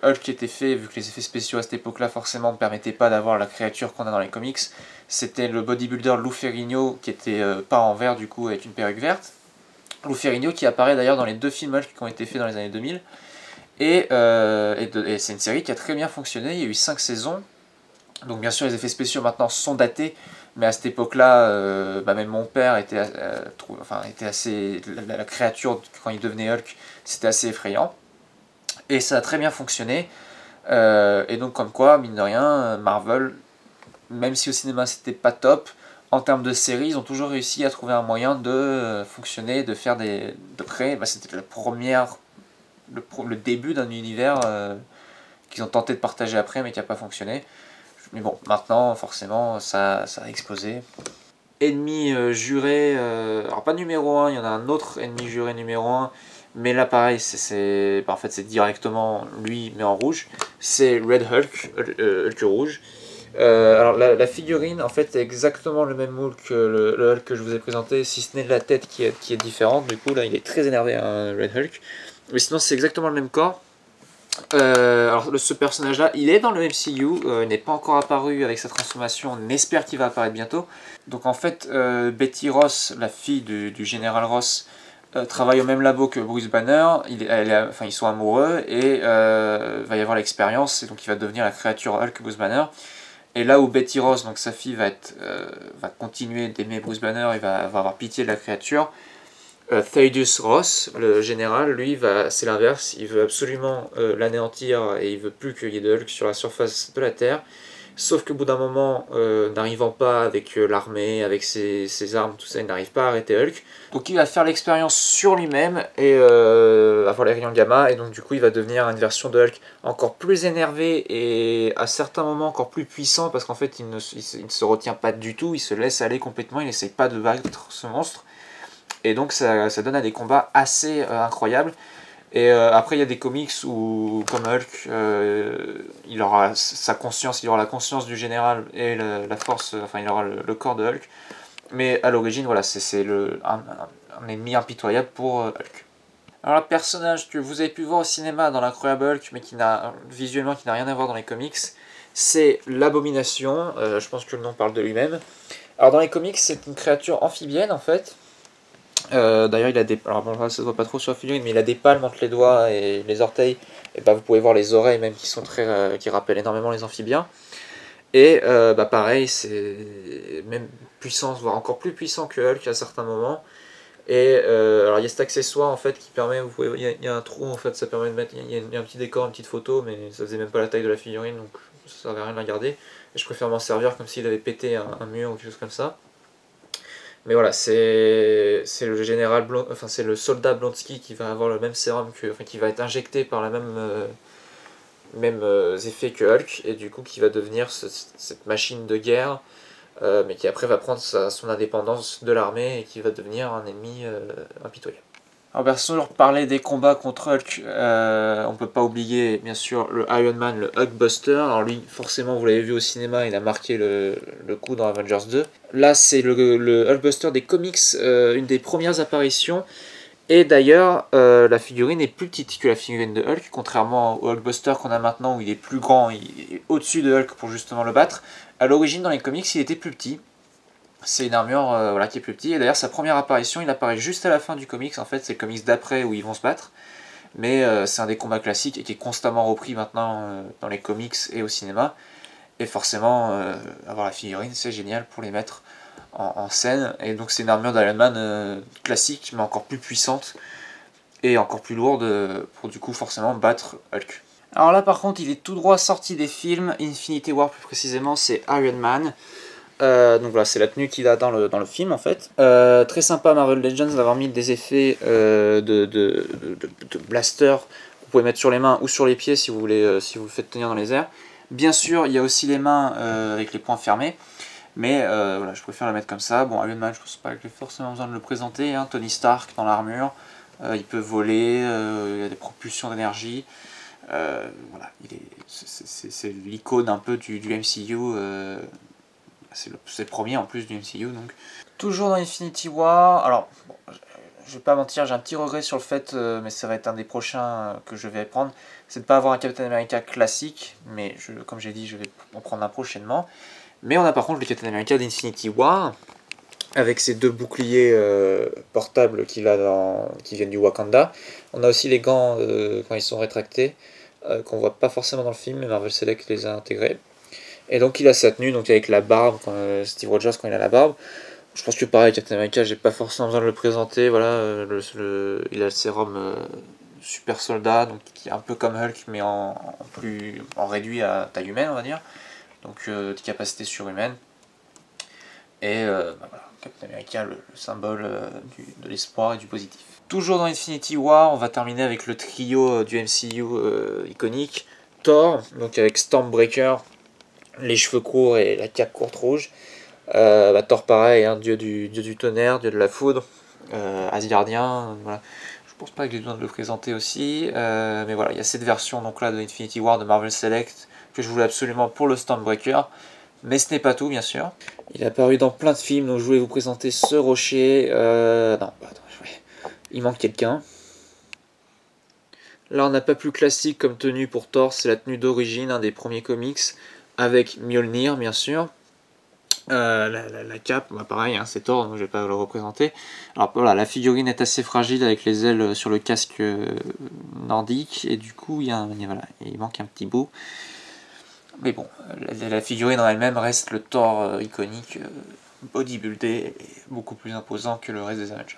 Hulk qui était fait, vu que les effets spéciaux à cette époque-là, forcément, ne permettaient pas d'avoir la créature qu'on a dans les comics. C'était le bodybuilder Lou Ferrigno, qui était peint en vert, du coup, avec une perruque verte. Lou Ferrigno qui apparaît d'ailleurs dans les 2 films Hulk qui ont été faits dans les années 2000. Et c'est une série qui a très bien fonctionné, il y a eu 5 saisons. Donc bien sûr les effets spéciaux maintenant sont datés, mais à cette époque-là, même mon père était assez... La créature, quand il devenait Hulk, c'était assez effrayant. Et ça a très bien fonctionné. Et donc comme quoi, mine de rien, Marvel, même si au cinéma c'était pas top, en termes de séries, ils ont toujours réussi à trouver un moyen de fonctionner, de faire de créer. C'était la première... le début d'un univers qu'ils ont tenté de partager après, mais qui n'a pas fonctionné. Mais bon, maintenant, forcément, ça a explosé. Ennemi juré, alors pas numéro 1, il y en a un autre ennemi juré numéro 1, mais là pareil, en fait c'est directement lui, mais en rouge. C'est Red Hulk, Hulk rouge. Alors la figurine, en fait, est exactement le même moule que le Hulk que je vous ai présenté, si ce n'est la tête qui est différente. Du coup, là, il est très énervé, hein, Red Hulk. Mais sinon, c'est exactement le même corps. Alors ce personnage là il est dans le MCU, il n'est pas encore apparu avec sa transformation, on espère qu'il va apparaître bientôt. Donc en fait Betty Ross, la fille du général Ross, travaille au même labo que Bruce Banner, ils sont amoureux et va y avoir l'expérience et donc il va devenir la créature Hulk Bruce Banner. Et là où Betty Ross, donc sa fille, va continuer d'aimer Bruce Banner et va avoir pitié de la créature, Thaddeus Ross, le général, lui, c'est l'inverse, il veut absolument l'anéantir et il veut plus qu'il y ait de Hulk sur la surface de la Terre. Sauf qu'au bout d'un moment, n'arrivant pas avec l'armée, avec ses armes, tout ça, il n'arrive pas à arrêter Hulk. Donc il va faire l'expérience sur lui-même et avoir les rayons gamma, et donc du coup il va devenir une version de Hulk encore plus énervé et à certains moments encore plus puissant, parce qu'en fait il ne se retient pas du tout, il se laisse aller complètement, il n'essaye pas de battre ce monstre. Et donc ça donne à des combats assez incroyables. Et après il y a des comics où, comme Hulk, il aura sa conscience, il aura la conscience du général et la force, enfin il aura le corps de Hulk. Mais à l'origine, voilà, c'est un ennemi impitoyable pour Hulk. Alors le personnage que vous avez pu voir au cinéma dans l'Incroyable Hulk, mais visuellement qui n'a rien à voir dans les comics, c'est l'Abomination. Je pense que le nom parle de lui-même. Alors dans les comics, c'est une créature amphibienne en fait. D'ailleurs il a des... Alors bon, là, ça se voit pas trop sur la figurine, mais il a des palmes entre les doigts et les orteils. Et vous pouvez voir les oreilles même qui rappellent énormément les amphibiens. Et pareil, c'est même puissance, voire encore plus puissant que Hulk à certains moments. Et alors il y a cet accessoire en fait qui permet, il y a un trou en fait, ça permet de mettre, il y a un petit décor, une petite photo, mais ça faisait même pas la taille de la figurine, donc ça servait à rien de la garder. Et je préfère m'en servir comme s'il avait pété un mur ou quelque chose comme ça. Mais voilà, c'est le général c'est le soldat Blonsky qui va avoir le même sérum qui va être injecté par la même effets que Hulk, et du coup qui va devenir cette machine de guerre, mais qui après va prendre son indépendance de l'armée et qui va devenir un ennemi impitoyable. Alors si on leur parlait des combats contre Hulk, on peut pas oublier bien sûr le Iron Man, le Hulkbuster. Alors lui, forcément, vous l'avez vu au cinéma, il a marqué le coup dans Avengers 2. Là, c'est le Hulkbuster des comics, une des premières apparitions. Et d'ailleurs, la figurine est plus petite que la figurine de Hulk, contrairement au Hulkbuster qu'on a maintenant où il est plus grand, il est au-dessus de Hulk pour justement le battre. À l'origine, dans les comics, il était plus petit. C'est une armure qui est plus petite. Et d'ailleurs, sa première apparition, il apparaît juste à la fin du comics. En fait, c'est le comics d'après où ils vont se battre. mais c'est un des combats classiques et qui est constamment repris maintenant dans les comics et au cinéma. Et forcément, avoir la figurine, c'est génial pour les mettre en scène. Et donc c'est une armure d'Iron Man classique, mais encore plus puissante et encore plus lourde pour du coup forcément battre Hulk. Alors là par contre il est tout droit sorti des films, Infinity War plus précisément, c'est Iron Man. Donc voilà, c'est la tenue qu'il a dans le film en fait. Très sympa Marvel Legends d'avoir mis des effets de blaster que vous pouvez mettre sur les mains ou sur les pieds si vous voulez, si vous le faites tenir dans les airs. Bien sûr il y a aussi les mains avec les poings fermés. Mais voilà, je préfère la mettre comme ça. Bon, Iron Man, je pense pas que j'ai forcément besoin de le présenter. Hein. Tony Stark dans l'armure, il peut voler, il y a des propulsions d'énergie. Voilà, c'est l'icône un peu du MCU. C'est le premier en plus du MCU. Donc. Toujours dans Infinity War. Alors, bon, je vais pas mentir, j'ai un petit regret sur le fait, mais ça va être un des prochains que je vais prendre. C'est de ne pas avoir un Captain America classique. Mais comme j'ai dit, je vais en prendre un prochainement. Mais on a par contre le Captain America d'Infinity War, avec ses 2 boucliers portables qu'il a qui viennent du Wakanda. On a aussi les gants quand ils sont rétractés, qu'on voit pas forcément dans le film, mais Marvel Select les a intégrés. Et donc il a sa tenue, donc avec la barbe, Steve Rogers quand il a la barbe. Je pense que pareil, Captain America, j'ai pas forcément besoin de le présenter. Voilà, il a le sérum super soldat, donc qui est un peu comme Hulk, mais en réduit à taille humaine, on va dire. Donc des capacités surhumaines. Et voilà, Captain America, le symbole de l'espoir et du positif. Toujours dans Infinity War, on va terminer avec le trio du MCU iconique. Thor, donc avec Stormbreaker, les cheveux courts et la cape courte rouge. Thor pareil, hein, dieu du tonnerre, dieu de la foudre, asgardien, voilà. Je pense pas que j'ai besoin de le présenter aussi, mais voilà, il y a cette version donc là de Infinity War de Marvel Select que je voulais absolument pour le Stormbreaker, mais ce n'est pas tout bien sûr. Il est apparu dans plein de films, donc je voulais vous présenter ce rocher. Non, il manque quelqu'un. Là on n'a pas plus classique comme tenue pour Thor, c'est la tenue d'origine, un des premiers comics, avec Mjolnir bien sûr. La cape, pareil, hein, c'est Thor, donc je vais pas le représenter. Alors voilà, la figurine est assez fragile avec les ailes sur le casque nordique, et du coup il manque un petit bout. Mais bon, la figurine en elle-même reste le Thor iconique, bodybuildé, et beaucoup plus imposant que le reste des Avengers.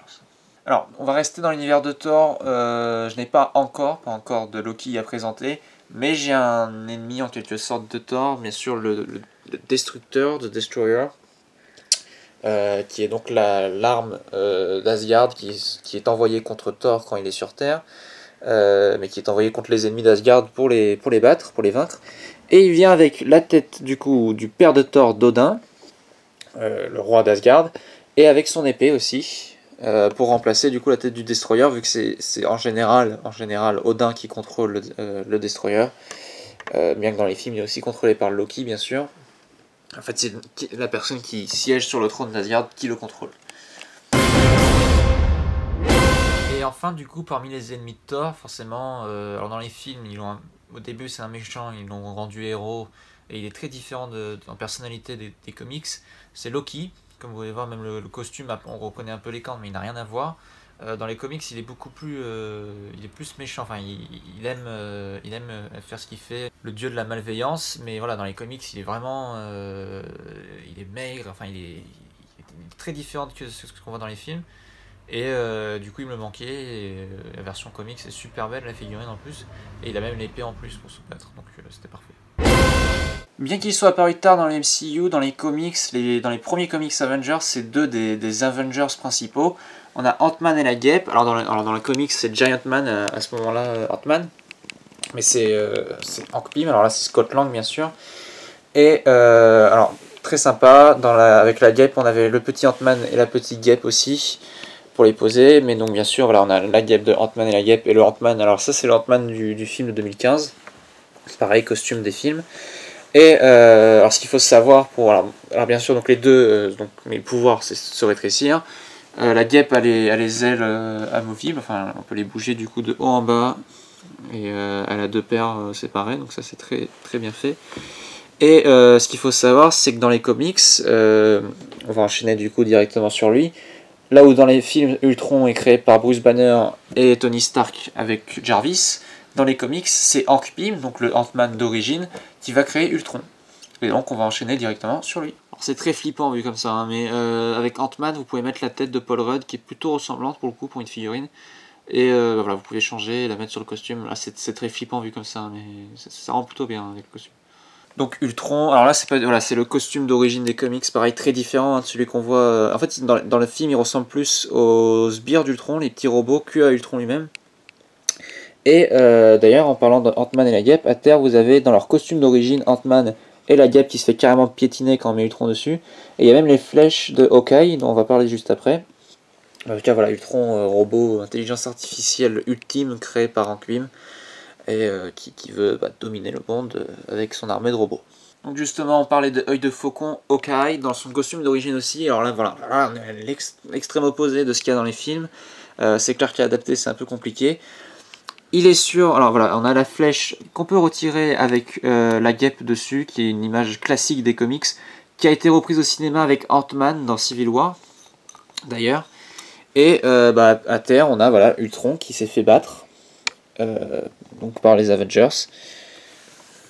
Alors, on va rester dans l'univers de Thor. Je n'ai pas encore de Loki à présenter, mais j'ai un ennemi en quelque sorte de Thor, bien sûr le Destructeur, The Destroyer, qui est donc l'arme d'Asgard qui est envoyée contre Thor quand il est sur Terre, mais qui est envoyée contre les ennemis d'Asgard pour les battre, pour les vaincre. Et il vient avec la tête du père de Thor, d'Odin, le roi d'Asgard, et avec son épée aussi, pour remplacer du coup la tête du Destroyer, vu que c'est en général Odin qui contrôle le Destroyer, bien que dans les films il est aussi contrôlé par Loki bien sûr. En fait c'est la personne qui siège sur le trône d'Asgard qui le contrôle. Et enfin du coup parmi les ennemis de Thor, forcément, alors dans les films au début c'est un méchant, ils l'ont rendu héros, et il est très différent en personnalité des comics, c'est Loki. Comme vous pouvez voir, même le costume, on reconnaît un peu les cornes, mais il n'a rien à voir. Dans les comics, il est beaucoup plus, il est plus méchant. Enfin, il aime faire ce qu'il fait, le dieu de la malveillance. Mais voilà, dans les comics, il est vraiment, il est maigre. Enfin, il est très différent que ce qu'on voit dans les films. Et du coup, il me manquait. Et, la version comics est super belle, la figurine en plus. Et il a même l'épée en plus pour se battre. Donc, c'était parfait. Bien qu'il soit apparu tard dans les MCU, dans les comics, dans les premiers comics Avengers, c'est deux des Avengers principaux. On a Ant-Man et la Guêpe. Alors dans les comics, c'est Giant Man à ce moment-là, Ant-Man. Mais c'est Hank Pym, alors là c'est Scott Lang bien sûr. Et alors très sympa, avec la Guêpe, on avait le petit Ant-Man et la petite Guêpe aussi, pour les poser. Mais donc bien sûr, voilà, on a la Guêpe de Ant-Man et la Guêpe et le Ant-Man. Alors ça c'est le Ant-Man du film de 2015. C'est pareil, costume des films. Et alors ce qu'il faut savoir alors bien sûr donc les deux mais le pouvoir c'est se rétrécir. La Guêpe a les ailes amovibles, enfin on peut les bouger du coup de haut en bas, et elle a deux paires séparées, donc ça c'est très très bien fait. Et ce qu'il faut savoir c'est que dans les comics, on va enchaîner du coup directement sur lui, Là où dans les films, Ultron est créé par Bruce Banner et Tony Stark avec Jarvis, dans les comics, c'est Hank Pym, donc le Ant-Man d'origine, qui va créer Ultron. Et donc on va enchaîner directement sur lui. C'est très flippant vu comme ça, hein, mais avec Ant-Man, vous pouvez mettre la tête de Paul Rudd, qui est plutôt ressemblante pour le coup pour une figurine. Et voilà, vous pouvez changer et la mettre sur le costume. Là, c'est très flippant vu comme ça, mais ça rend plutôt bien avec le costume. Donc Ultron, alors là c'est pas voilà, c'est le costume d'origine des comics, pareil très différent hein, de celui qu'on voit. En fait dans le film il ressemble plus aux sbires d'Ultron, les petits robots, qu'à Ultron lui-même. Et d'ailleurs en parlant d'Ant-Man et la guêpe, à terre vous avez dans leur costume d'origine Ant-Man et la guêpe qui se fait carrément piétiner quand on met Ultron dessus. Et il y a même les flèches de Hawkeye dont on va parler juste après. En tout cas voilà, Ultron, robot, intelligence artificielle ultime créé par Hank Pym et qui veut dominer le monde avec son armée de robots. Donc justement, on parlait de Œil de Faucon, Hawkeye, dans son costume d'origine aussi. Alors là, voilà, on est à l'extrême opposé de ce qu'il y a dans les films. C'est clair qu'à adapter, c'est un peu compliqué. Il est sur... Alors voilà, on a la flèche qu'on peut retirer avec la guêpe dessus, qui est une image classique des comics, qui a été reprise au cinéma avec Ant-Man dans Civil War, d'ailleurs. Et à terre, on a voilà, Ultron qui s'est fait battre. Donc par les Avengers.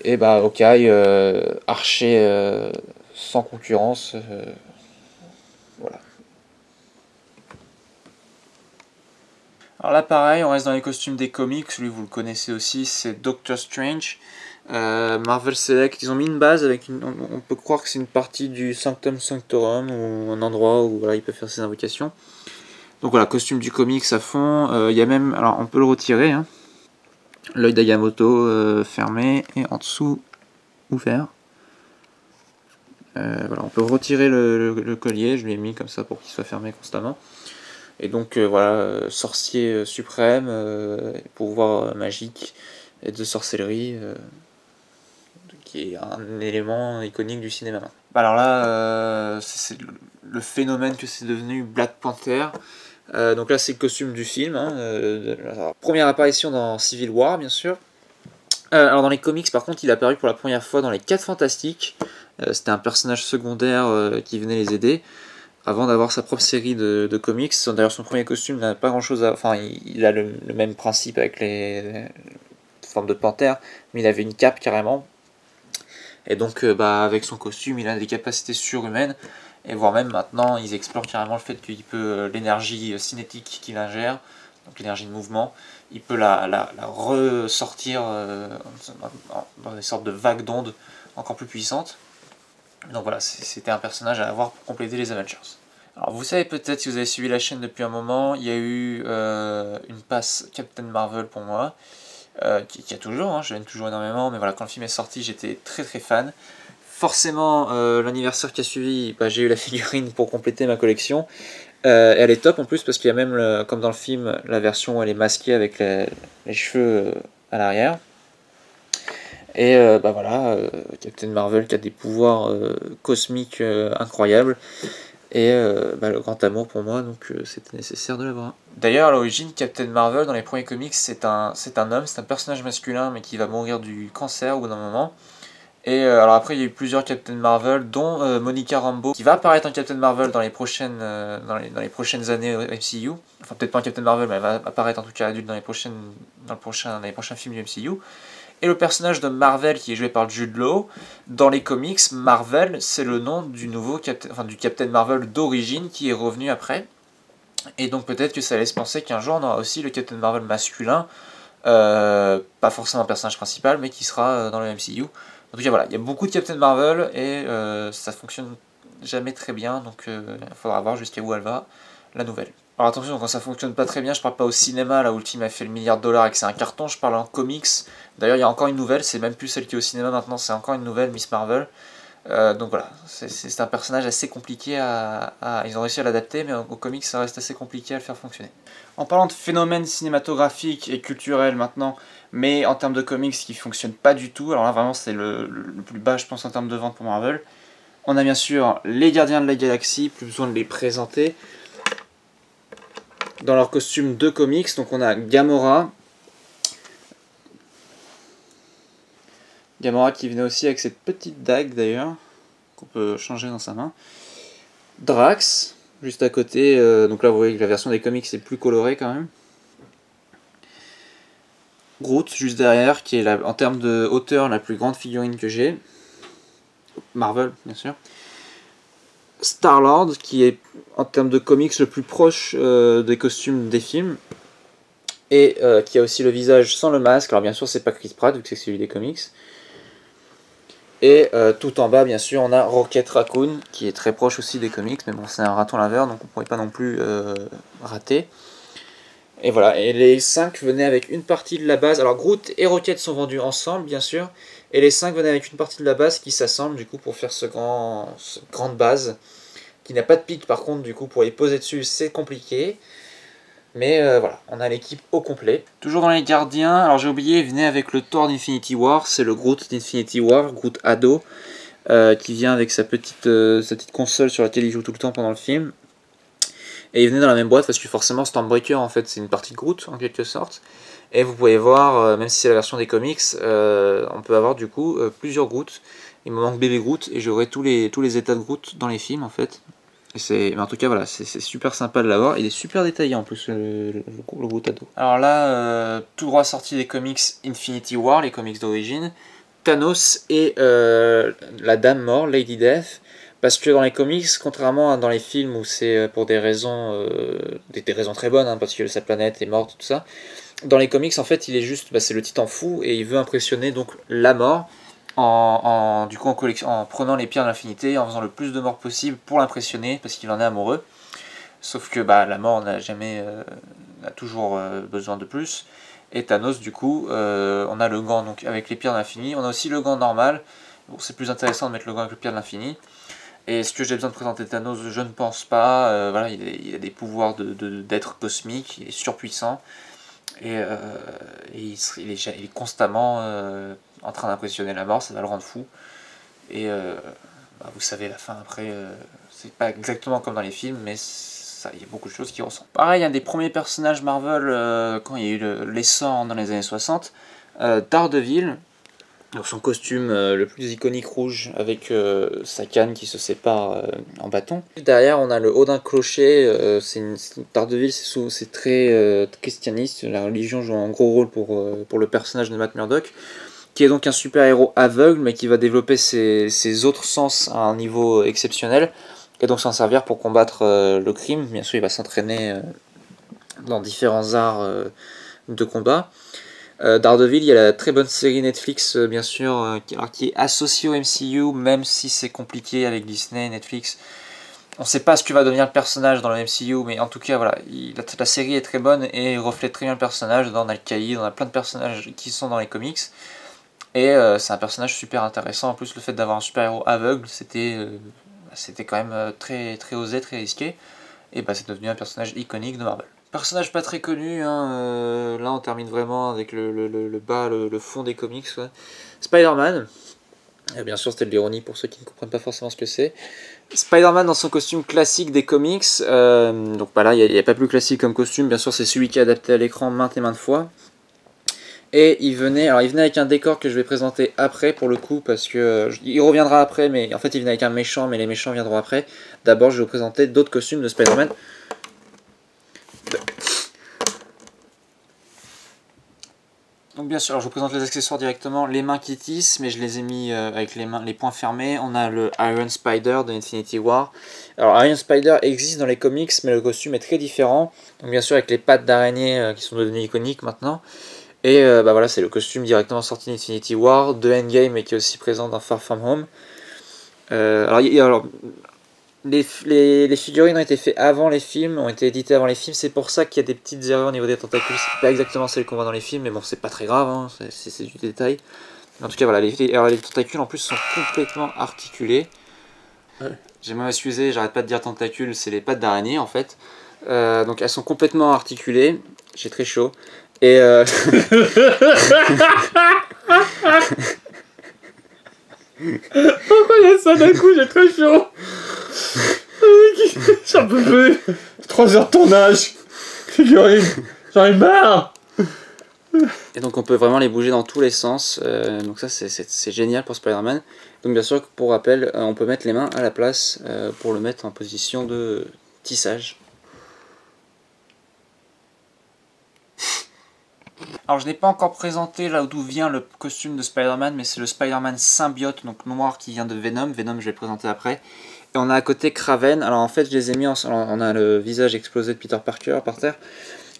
Et Hawkeye, archer sans concurrence. Voilà. Alors là pareil, on reste dans les costumes des comics, lui vous le connaissez aussi, c'est Doctor Strange. Marvel Select, ils ont mis une base avec on peut croire que c'est une partie du Sanctum Sanctorum ou un endroit où voilà, il peut faire ses invocations. Donc voilà, costume du comics à fond. Il y a même, alors on peut le retirer, hein. L'œil d'Agamotto fermé et en dessous ouvert. Voilà, on peut retirer le collier, je l'ai mis comme ça pour qu'il soit fermé constamment. Et donc voilà, sorcier suprême, pouvoir magique et de sorcellerie, qui est un élément iconique du cinéma. Alors là, c'est le phénomène que c'est devenu Black Panther. Donc là c'est le costume du film, hein, première apparition dans Civil War bien sûr. Alors dans les comics par contre il est apparu pour la première fois dans les 4 Fantastiques. C'était un personnage secondaire qui venait les aider avant d'avoir sa propre série de comics. D'ailleurs son premier costume n'a pas grand chose à... Enfin il a le même principe avec les formes de panthère, mais il avait une cape carrément. Et donc avec son costume il a des capacités surhumaines. Et voire même maintenant, ils explorent carrément le fait qu'il peut, l'énergie cinétique qu'il ingère, donc l'énergie de mouvement, il peut la ressortir dans des sortes de vagues d'ondes encore plus puissantes. Donc voilà, c'était un personnage à avoir pour compléter les Avengers. Alors vous savez peut-être, si vous avez suivi la chaîne depuis un moment, il y a eu une passe Captain Marvel pour moi, qui a toujours, hein, je l'aime toujours énormément, mais voilà, quand le film est sorti, j'étais très très fan. Forcément, l'anniversaire qui a suivi, j'ai eu la figurine pour compléter ma collection. Elle est top en plus parce qu'il y a même, comme dans le film, la version où elle est masquée avec les cheveux à l'arrière. Et voilà, Captain Marvel qui a des pouvoirs cosmiques incroyables. Et le grand amour pour moi, donc c'était nécessaire de l'avoir. D'ailleurs, à l'origine, Captain Marvel, dans les premiers comics, c'est un homme, c'est un personnage masculin, mais qui va mourir du cancer au bout d'un moment. Et alors après il y a eu plusieurs Captain Marvel, dont Monica Rambeau, qui va apparaître en Captain Marvel dans les prochaines, dans les prochaines années au MCU. Enfin peut-être pas en Captain Marvel, mais elle va apparaître en tout cas adulte dans les prochains films du MCU. Et le personnage de Marvel qui est joué par Jude Law, dans les comics, Marvel c'est le nom du du Captain Marvel d'origine qui est revenu après. Et donc peut-être que ça laisse penser qu'un jour on aura aussi le Captain Marvel masculin, pas forcément un personnage principal, mais qui sera dans le MCU. En tout cas voilà, il y a beaucoup de Captain Marvel et ça fonctionne jamais très bien, donc il faudra voir jusqu'à où elle va, la nouvelle. Alors attention, quand ça fonctionne pas très bien, je parle pas au cinéma, là où le film a fait le milliard de dollars et que c'est un carton, je parle en comics. D'ailleurs il y a encore une nouvelle, c'est même plus celle qui est au cinéma maintenant, c'est encore une nouvelle, Miss Marvel. Donc voilà, c'est un personnage assez compliqué Ils ont réussi à l'adapter, mais au comics ça reste assez compliqué à le faire fonctionner. En parlant de phénomènes cinématographiques et culturels maintenant, mais en termes de comics qui ne fonctionnent pas du tout, alors là vraiment c'est le plus bas je pense en termes de vente pour Marvel. On a bien sûr les Gardiens de la Galaxie, plus besoin de les présenter. Dans leur costume de comics, donc on a Gamora. Gamora qui venait aussi avec cette petite dague d'ailleurs, qu'on peut changer dans sa main. Drax, juste à côté. Donc là, vous voyez que la version des comics est plus colorée quand même. Groot, juste derrière, qui est en termes de hauteur la plus grande figurine que j'ai. Marvel, bien sûr. Star-Lord, qui est en termes de comics le plus proche des costumes des films. Et qui a aussi le visage sans le masque. Alors bien sûr, c'est pas Chris Pratt, vu que c'est celui des comics. Et tout en bas, bien sûr, on a Rocket Raccoon, qui est très proche aussi des comics, mais bon, c'est un raton laveur, donc on ne pourrait pas non plus rater. Et voilà, et les 5 venaient avec une partie de la base. Alors Groot et Rocket sont vendus ensemble, bien sûr, et les 5 venaient avec une partie de la base qui s'assemble, du coup, pour faire cette grande base, qui n'a pas de pic, par contre, du coup, pour les poser dessus, c'est compliqué. Mais voilà, on a l'équipe au complet. Toujours dans les gardiens, alors j'ai oublié, il venait avec le Thor d'Infinity War, c'est le Groot d'Infinity War, Groot ado, qui vient avec sa petite console sur laquelle il joue tout le temps pendant le film. Et il venait dans la même boîte parce que forcément Stormbreaker en fait c'est une partie de Groot en quelque sorte. Et vous pouvez voir, même si c'est la version des comics, on peut avoir du coup plusieurs Groot. Il me manque bébé Groot et j'aurai tous les états de Groot dans les films en fait. Mais en tout cas voilà, c'est super sympa de l'avoir. Il est super détaillé en plus le Groot ado. Alors là, tout droit sorti des comics Infinity War, les comics d'origine. Thanos et la Dame Mort, Lady Death. Parce que dans les comics, contrairement à dans les films où c'est pour des raisons très bonnes, hein, parce que sa planète est morte, tout ça, dans les comics en fait il est juste, c'est le Titan fou et il veut impressionner donc la mort en prenant les pierres de l'infinité, en faisant le plus de morts possible pour l'impressionner parce qu'il en est amoureux. Sauf que la mort n'a toujours besoin de plus. Et Thanos du coup, on a le gant donc avec les pierres de l'infini, on a aussi le gant normal. Bon, c'est plus intéressant de mettre le gant avec les pierres de l'infini. Et est-ce que j'ai besoin de présenter Thanos? Je ne pense pas. Voilà, il a des pouvoirs d'être cosmique, il est surpuissant. Et il est constamment en train d'impressionner la mort, ça va le rendre fou. Et vous savez, la fin après, c'est pas exactement comme dans les films, mais il y a beaucoup de choses qui ressemblent. Pareil, un des premiers personnages Marvel, quand il y a eu l'essor dans les années 60, Daredevil. Donc son costume le plus iconique rouge avec sa canne qui se sépare en bâton. Derrière on a le haut d'un clocher, Daredevil c'est très christianiste, la religion joue un gros rôle pour le personnage de Matt Murdock, qui est donc un super héros aveugle mais qui va développer ses autres sens à un niveau exceptionnel et donc s'en servir pour combattre le crime. Bien sûr il va s'entraîner dans différents arts de combat. Daredevil, il y a la très bonne série Netflix, bien sûr, qui est associée au MCU, même si c'est compliqué avec Disney, Netflix. On ne sait pas ce que va devenir le personnage dans le MCU, mais en tout cas, voilà, la série est très bonne et reflète très bien le personnage. Dans Al-Qaïd, on a plein de personnages qui sont dans les comics. Et c'est un personnage super intéressant. En plus, le fait d'avoir un super-héros aveugle, c'était quand même très, très osé, très risqué. Et c'est devenu un personnage iconique de Marvel. Personnage pas très connu, hein, là on termine vraiment avec le fond des comics. Ouais. Spider-Man, bien sûr c'était de l'ironie pour ceux qui ne comprennent pas forcément ce que c'est. Spider-Man dans son costume classique des comics, donc là il n'y a pas plus classique comme costume, bien sûr c'est celui qui est adapté à l'écran maintes et maintes fois. Et il venait avec un décor que je vais présenter après pour le coup, parce que il reviendra après, mais en fait il venait avec un méchant, mais les méchants viendront après. D'abord je vais vous présenter d'autres costumes de Spider-Man. Donc bien sûr, alors je vous présente les accessoires directement, les mains qui tissent, mais je les ai mis avec les poings fermés. On a le Iron Spider de Infinity War. Alors Iron Spider existe dans les comics, mais le costume est très différent. Donc bien sûr avec les pattes d'araignée qui sont devenues iconiques maintenant. Et voilà, c'est le costume directement sorti d'Infinity War, de Endgame, et qui est aussi présent dans Far From Home. Alors les figurines ont été faites avant les films, ont été éditées avant les films, c'est pour ça qu'il y a des petites erreurs au niveau des tentacules, c'est pas exactement celles qu'on voit dans les films, mais bon c'est pas très grave, hein, c'est du détail. En tout cas voilà, les tentacules en plus sont complètement articulés. Ouais. J'ai même excusé, j'arrête pas de dire tentacules, c'est les pattes d'araignée en fait. Donc elles sont complètement articulées, j'ai très chaud. Et Pourquoi il y a ça d'un coup? J'ai très chaud. J'en peux plus. 3 heures de tournage. Figurine. J'en ai marre. Et donc on peut vraiment les bouger dans tous les sens. Donc ça c'est génial pour Spider-Man. Donc bien sûr pour rappel on peut mettre les mains à la place pour le mettre en position de tissage. Alors je n'ai pas encore présenté là d'où vient le costume de Spider-Man, mais c'est le Spider-Man symbiote, donc noir, qui vient de Venom. Venom je vais le présenter après. Et on a à côté Kraven. Alors en fait je les ai mis ensemble. On a le visage explosé de Peter Parker par terre.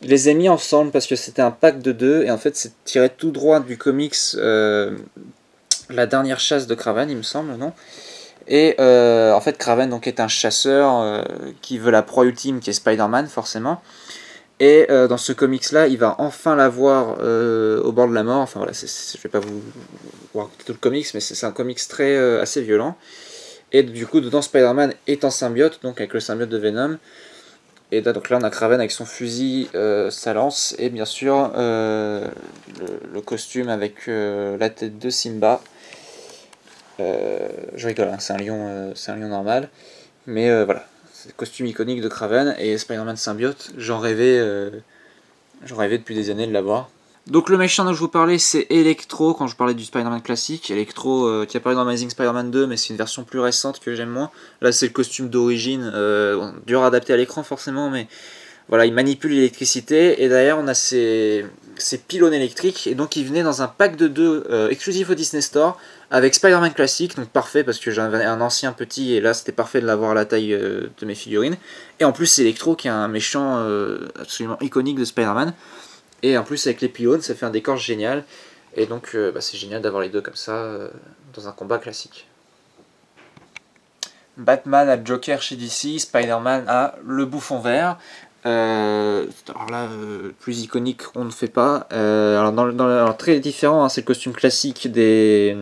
Je les ai mis ensemble parce que c'était un pack de 2 et en fait c'est tiré tout droit du comics La dernière chasse de Kraven, il me semble, non? Et en fait Kraven donc est un chasseur qui veut la proie ultime qui est Spider-Man forcément. Et dans ce comics là il va enfin la voir au bord de la mort. Enfin voilà, je vais pas vous voir tout le comics, mais c'est un comics très assez violent. Et du coup dedans Spider-Man est en symbiote, donc avec le symbiote de Venom. Et donc là on a Kraven avec son fusil, sa lance, et bien sûr le costume avec la tête de Simba. Je rigole, hein, c'est un lion normal. Mais voilà, c'est le costume iconique de Kraven et Spider-Man symbiote. J'en rêvais depuis des années de l'avoir. Donc le méchant dont je vous parlais, c'est Electro, quand je parlais du Spider-Man classique. Electro qui apparaît dans Amazing Spider-Man 2, mais c'est une version plus récente que j'aime moins. Là c'est le costume d'origine, dur à adapter à l'écran forcément, mais voilà, il manipule l'électricité. Et d'ailleurs on a ces pylônes électriques, et donc il venait dans un pack de 2 exclusif au Disney Store, avec Spider-Man classique, donc parfait parce que j'avais un ancien petit, et là c'était parfait de l'avoir à la taille de mes figurines. Et en plus c'est Electro qui est un méchant absolument iconique de Spider-Man. Et en plus avec les pylônes ça fait un décor génial. Et donc c'est génial d'avoir les deux comme ça dans un combat classique. Batman a Joker chez DC, Spider-Man a le Bouffon Vert. Alors là, plus iconique on ne fait pas. Alors très différent, hein, c'est le costume classique des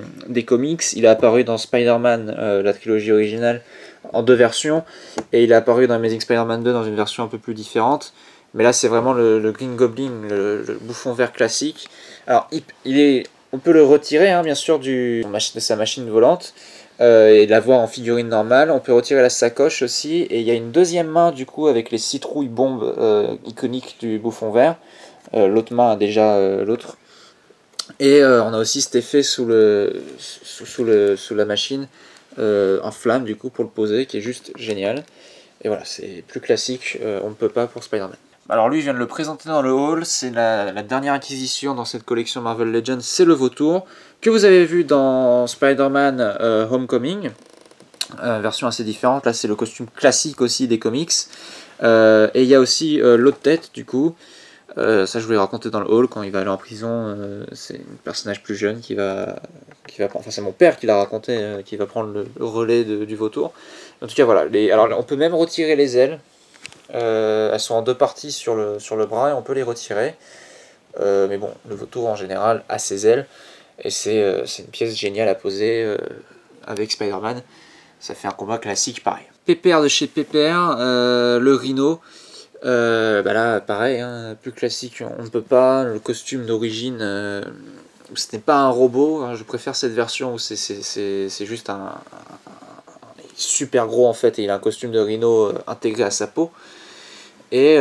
comics. Il est apparu dans Spider-Man, la trilogie originale, en 2 versions. Et il est apparu dans Amazing Spider-Man 2 dans une version un peu plus différente. Mais là c'est vraiment le Green Goblin, le bouffon vert classique. Alors on peut le retirer bien sûr de sa machine volante et l'avoir en figurine normale. On peut retirer la sacoche aussi. Et il y a une deuxième main du coup avec les citrouilles bombes iconiques du bouffon vert. L'autre main a déjà l'autre. Et on a aussi cet effet sous la machine en flamme du coup pour le poser qui est juste génial. Et voilà, c'est plus classique, on ne peut pas pour Spider-Man. Alors lui, je viens de le présenter dans le haul, c'est la dernière acquisition dans cette collection Marvel Legends, c'est le vautour, que vous avez vu dans Spider-Man Homecoming, version assez différente. Là c'est le costume classique aussi des comics, et il y a aussi l'autre tête du coup, ça je voulais raconter dans le haul quand il va aller en prison. C'est un personnage plus jeune qui va enfin c'est mon père qui l'a raconté, qui va prendre le relais du vautour. En tout cas voilà, alors on peut même retirer les ailes. Elles sont en 2 parties sur le bras et on peut les retirer. Mais bon, le vautour en général a ses ailes. Et c'est une pièce géniale à poser avec Spider-Man. Ça fait un combat classique pareil. PPR de chez PPR, le Rhino. Là pareil, hein, plus classique on ne peut pas. Le costume d'origine, ce n'est pas un robot. Hein, je préfère cette version où c'est juste super gros en fait. Et il a un costume de Rhino intégré à sa peau. Et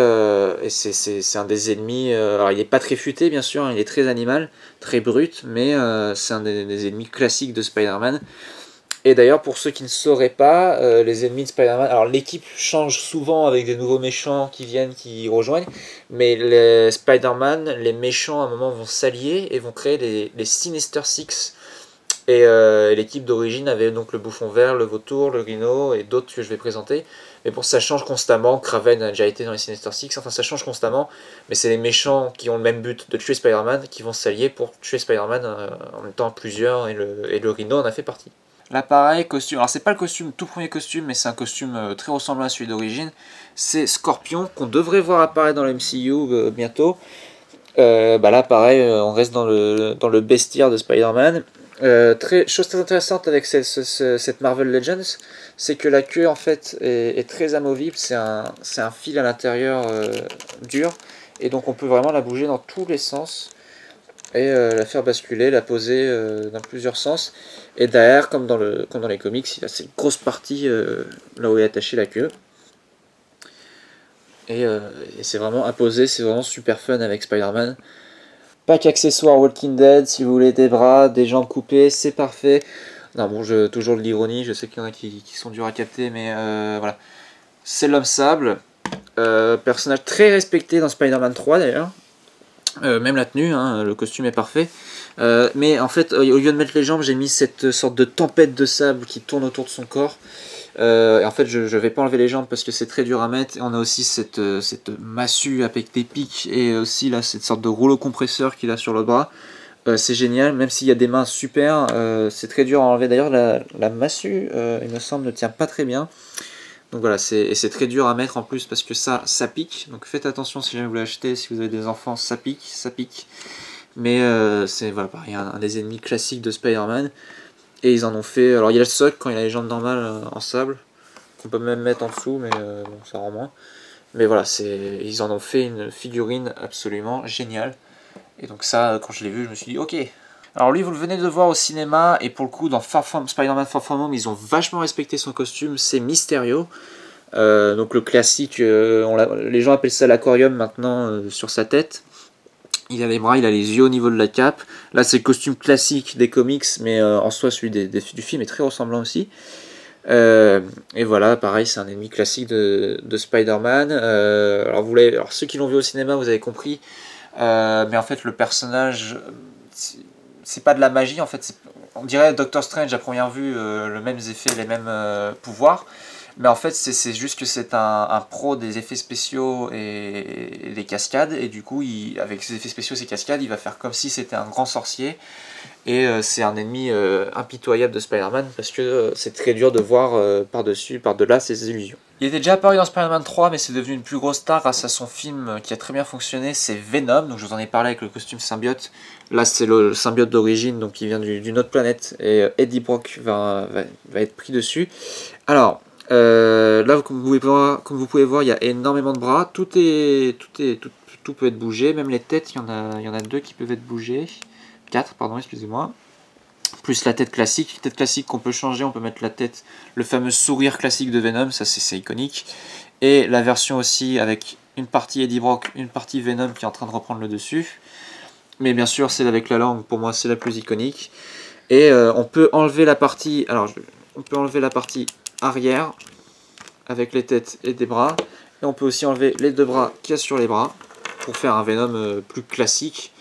c'est un des ennemis, alors il n'est pas très futé bien sûr, il est très animal, très brut, mais c'est un des ennemis classiques de Spider-Man. Et d'ailleurs pour ceux qui ne sauraient pas, les ennemis de Spider-Man, alors l'équipe change souvent avec des nouveaux méchants qui viennent, qui rejoignent, mais les Spider-Man, les méchants à un moment vont s'allier et vont créer les Sinister Six. Et l'équipe d'origine avait donc le Bouffon Vert, le Vautour, le Rhino et d'autres que je vais présenter. Mais bon, ça change constamment. Kraven a déjà été dans les Sinister Six. Enfin, ça change constamment. Mais c'est les méchants qui ont le même but de tuer Spider-Man qui vont s'allier pour tuer Spider-Man en même temps plusieurs. Et le Rhino en a fait partie. Là, pareil, costume. Alors, c'est pas le tout premier costume, mais c'est un costume très ressemblant à celui d'origine. C'est Scorpion qu'on devrait voir apparaître dans le MCU bientôt. Là, pareil, on reste dans le bestiaire de Spider-Man. Chose très intéressante avec cette Marvel Legends, c'est que la queue en fait est très amovible, c'est un fil à l'intérieur dur, et donc on peut vraiment la bouger dans tous les sens et la faire basculer, la poser dans plusieurs sens. Et derrière, comme dans les comics, il y a cette grosse partie là où est attachée la queue. Et c'est vraiment à poser, c'est vraiment super fun avec Spider-Man. Pack accessoires Walking Dead, si vous voulez des bras, des jambes coupées, c'est parfait. Non bon, toujours de l'ironie, je sais qu'il y en a qui sont durs à capter, mais voilà. c'est l'homme sable, personnage très respecté dans Spider-Man 3 d'ailleurs. Même la tenue, hein, le costume est parfait. Mais en fait, au lieu de mettre les jambes, j'ai mis cette sorte de tempête de sable qui tourne autour de son corps. Et en fait, je vais pas enlever les jambes parce que c'est très dur à mettre. Et on a aussi cette massue avec des pics et aussi là cette sorte de rouleau compresseur qu'il a sur le bras. C'est génial, même s'il y a des mains super, c'est très dur à enlever. D'ailleurs, la massue, il me semble, ne tient pas très bien. Donc voilà, c'est très dur à mettre en plus parce que ça pique. Donc faites attention si jamais vous l'achetez, si vous avez des enfants, ça pique, ça pique. Mais c'est voilà, pareil, un des ennemis classiques de Spider-Man. Et ils en ont fait. Alors il y a le soc quand il a les jambes normales en sable, qu'on peut même mettre en dessous, mais bon, ça rend moins. Mais voilà, ils en ont fait une figurine absolument géniale. Et donc ça, quand je l'ai vu, je me suis dit ok. Alors lui, vous le venez de voir au cinéma, et pour le coup, dans Spider-Man Far From Home, ils ont vachement respecté son costume, c'est Mysterio. Donc le classique, les gens appellent ça l'aquarium maintenant sur sa tête. Il a les bras, il a les yeux au niveau de la cape. Là, c'est le costume classique des comics, mais en soi, celui du film est très ressemblant aussi. Et voilà, pareil, c'est un ennemi classique de Spider-Man. Alors ceux qui l'ont vu au cinéma, vous avez compris. Mais en fait, le personnage, c'est pas de la magie. En fait, on dirait Doctor Strange à première vue, les mêmes effets, les mêmes pouvoirs. Mais en fait, c'est juste que c'est un pro des effets spéciaux et des cascades. Et du coup, avec ses effets spéciaux et ses cascades, il va faire comme si c'était un grand sorcier. Et c'est un ennemi impitoyable de Spider-Man parce que c'est très dur de voir par-dessus, par-delà ses illusions. Il était déjà apparu dans Spider-Man 3, mais c'est devenu une plus grosse star grâce à son film qui a très bien fonctionné, c'est Venom. Donc je vous en ai parlé avec le costume symbiote. Là, c'est le symbiote d'origine, donc il vient d'une autre planète. Et Eddie Brock va être pris dessus. Alors, là, comme vous pouvez voir, il y a énormément de bras. Tout peut être bougé, même les têtes, il y en a 2 qui peuvent être bougées. 4, pardon, excusez-moi. Plus la tête classique qu'on peut changer, on peut mettre la tête, le fameux sourire classique de Venom, ça c'est iconique. Et la version aussi avec une partie Eddie Brock, une partie Venom qui est en train de reprendre le dessus. Mais bien sûr, celle avec la langue, pour moi, c'est la plus iconique. Et on peut enlever la partie, arrière avec les têtes et des bras. Et on peut aussi enlever les 2 bras qu'il y a sur les bras pour faire un Venom plus classique.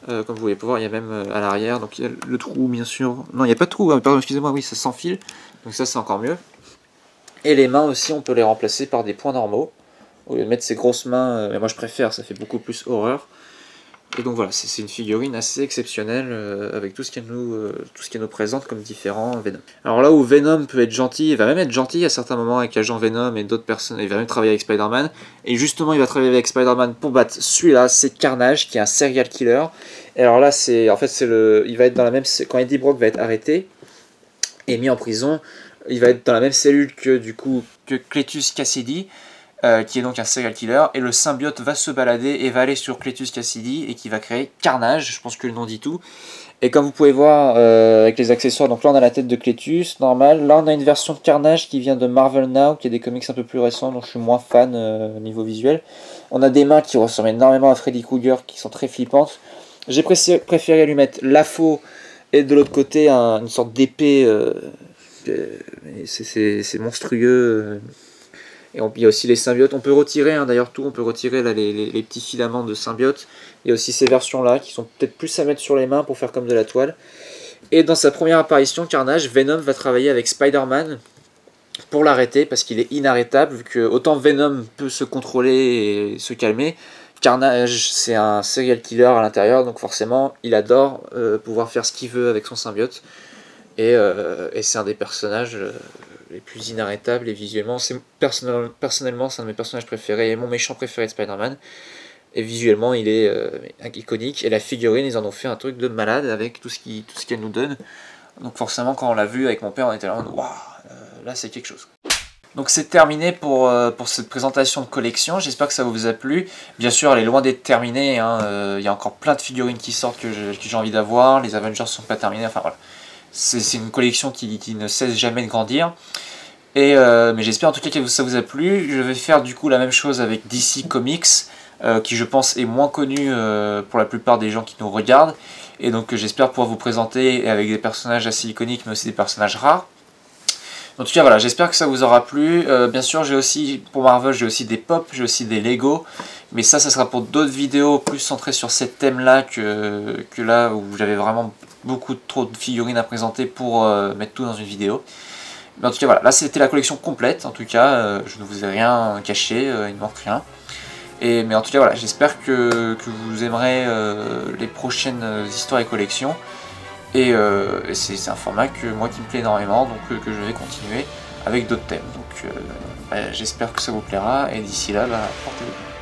Comme vous pouvez voir, il y a même à l'arrière, donc il y a le trou bien sûr. Non, il n'y a pas de trou, pardon, excusez-moi, oui, ça s'enfile. Donc ça, c'est encore mieux. Et les mains aussi, on peut les remplacer par des points normaux. Au lieu de mettre ces grosses mains, mais moi je préfère, ça fait beaucoup plus horreur. Et donc voilà, c'est une figurine assez exceptionnelle avec tout ce qu'elle nous présente comme différents Venom. Alors là où Venom peut être gentil, il va même être gentil à certains moments avec Agent Venom et d'autres personnes, il va même travailler avec Spider-Man. Et justement, il va travailler avec Spider-Man pour battre celui-là, c'est Carnage, qui est un serial killer. Et alors là, il va être dans la même, quand Eddie Brock va être arrêté et mis en prison, il va être dans la même cellule que Cletus Cassidy. Qui est donc un serial killer, et le symbiote va se balader et va aller sur Cletus Cassidy et qui va créer Carnage, je pense que le nom dit tout. Et comme vous pouvez voir avec les accessoires, donc là on a la tête de Cletus, normal. Là on a une version de Carnage qui vient de Marvel Now, qui est des comics un peu plus récents, donc je suis moins fan au niveau visuel. On a des mains qui ressemblent énormément à Freddy Krueger, qui sont très flippantes. J'ai préféré lui mettre la faux et de l'autre côté une sorte d'épée, c'est monstrueux. Et il y a aussi les symbiotes, on peut retirer d'ailleurs tout, on peut retirer là, les petits filaments de symbiote. Il y a aussi ces versions là qui sont peut-être plus à mettre sur les mains pour faire comme de la toile. Et dans sa première apparition, Carnage, Venom va travailler avec Spider-Man pour l'arrêter parce qu'il est inarrêtable, vu que autant Venom peut se contrôler et se calmer, Carnage c'est un serial killer à l'intérieur, donc forcément il adore pouvoir faire ce qu'il veut avec son symbiote. Et c'est un des personnages les plus inarrêtables, et visuellement, personnellement c'est un de mes personnages préférés et mon méchant préféré de Spider-Man. Et visuellement il est iconique, et la figurine ils en ont fait un truc de malade avec tout ce qu'elle nous donne. Donc forcément quand on l'a vu avec mon père on était là, waouh, là c'est quelque chose. Donc c'est terminé pour cette présentation de collection, j'espère que ça vous a plu. Bien sûr elle est loin d'être terminée, il y a encore plein de figurines qui sortent que j'ai envie d'avoir, les Avengers ne sont pas terminés, enfin voilà. C'est une collection qui ne cesse jamais de grandir. Mais j'espère en tout cas que ça vous a plu. Je vais faire du coup la même chose avec DC Comics, qui je pense est moins connu pour la plupart des gens qui nous regardent. Et donc j'espère pouvoir vous présenter avec des personnages assez iconiques mais aussi des personnages rares. En tout cas voilà, j'espère que ça vous aura plu. Bien sûr j'ai aussi, pour Marvel, j'ai aussi des pop, j'ai aussi des Lego. Mais ça sera pour d'autres vidéos plus centrées sur ces thèmes là que là où j'avais vraiment beaucoup trop de figurines à présenter pour mettre tout dans une vidéo. Mais en tout cas voilà, là c'était la collection complète, en tout cas je ne vous ai rien caché, il ne manque rien. Mais en tout cas voilà, j'espère que vous aimerez les prochaines histoires et collections. Et c'est un format qui me plaît énormément, donc que je vais continuer avec d'autres thèmes. Donc j'espère que ça vous plaira, et d'ici là, portez-vous bien.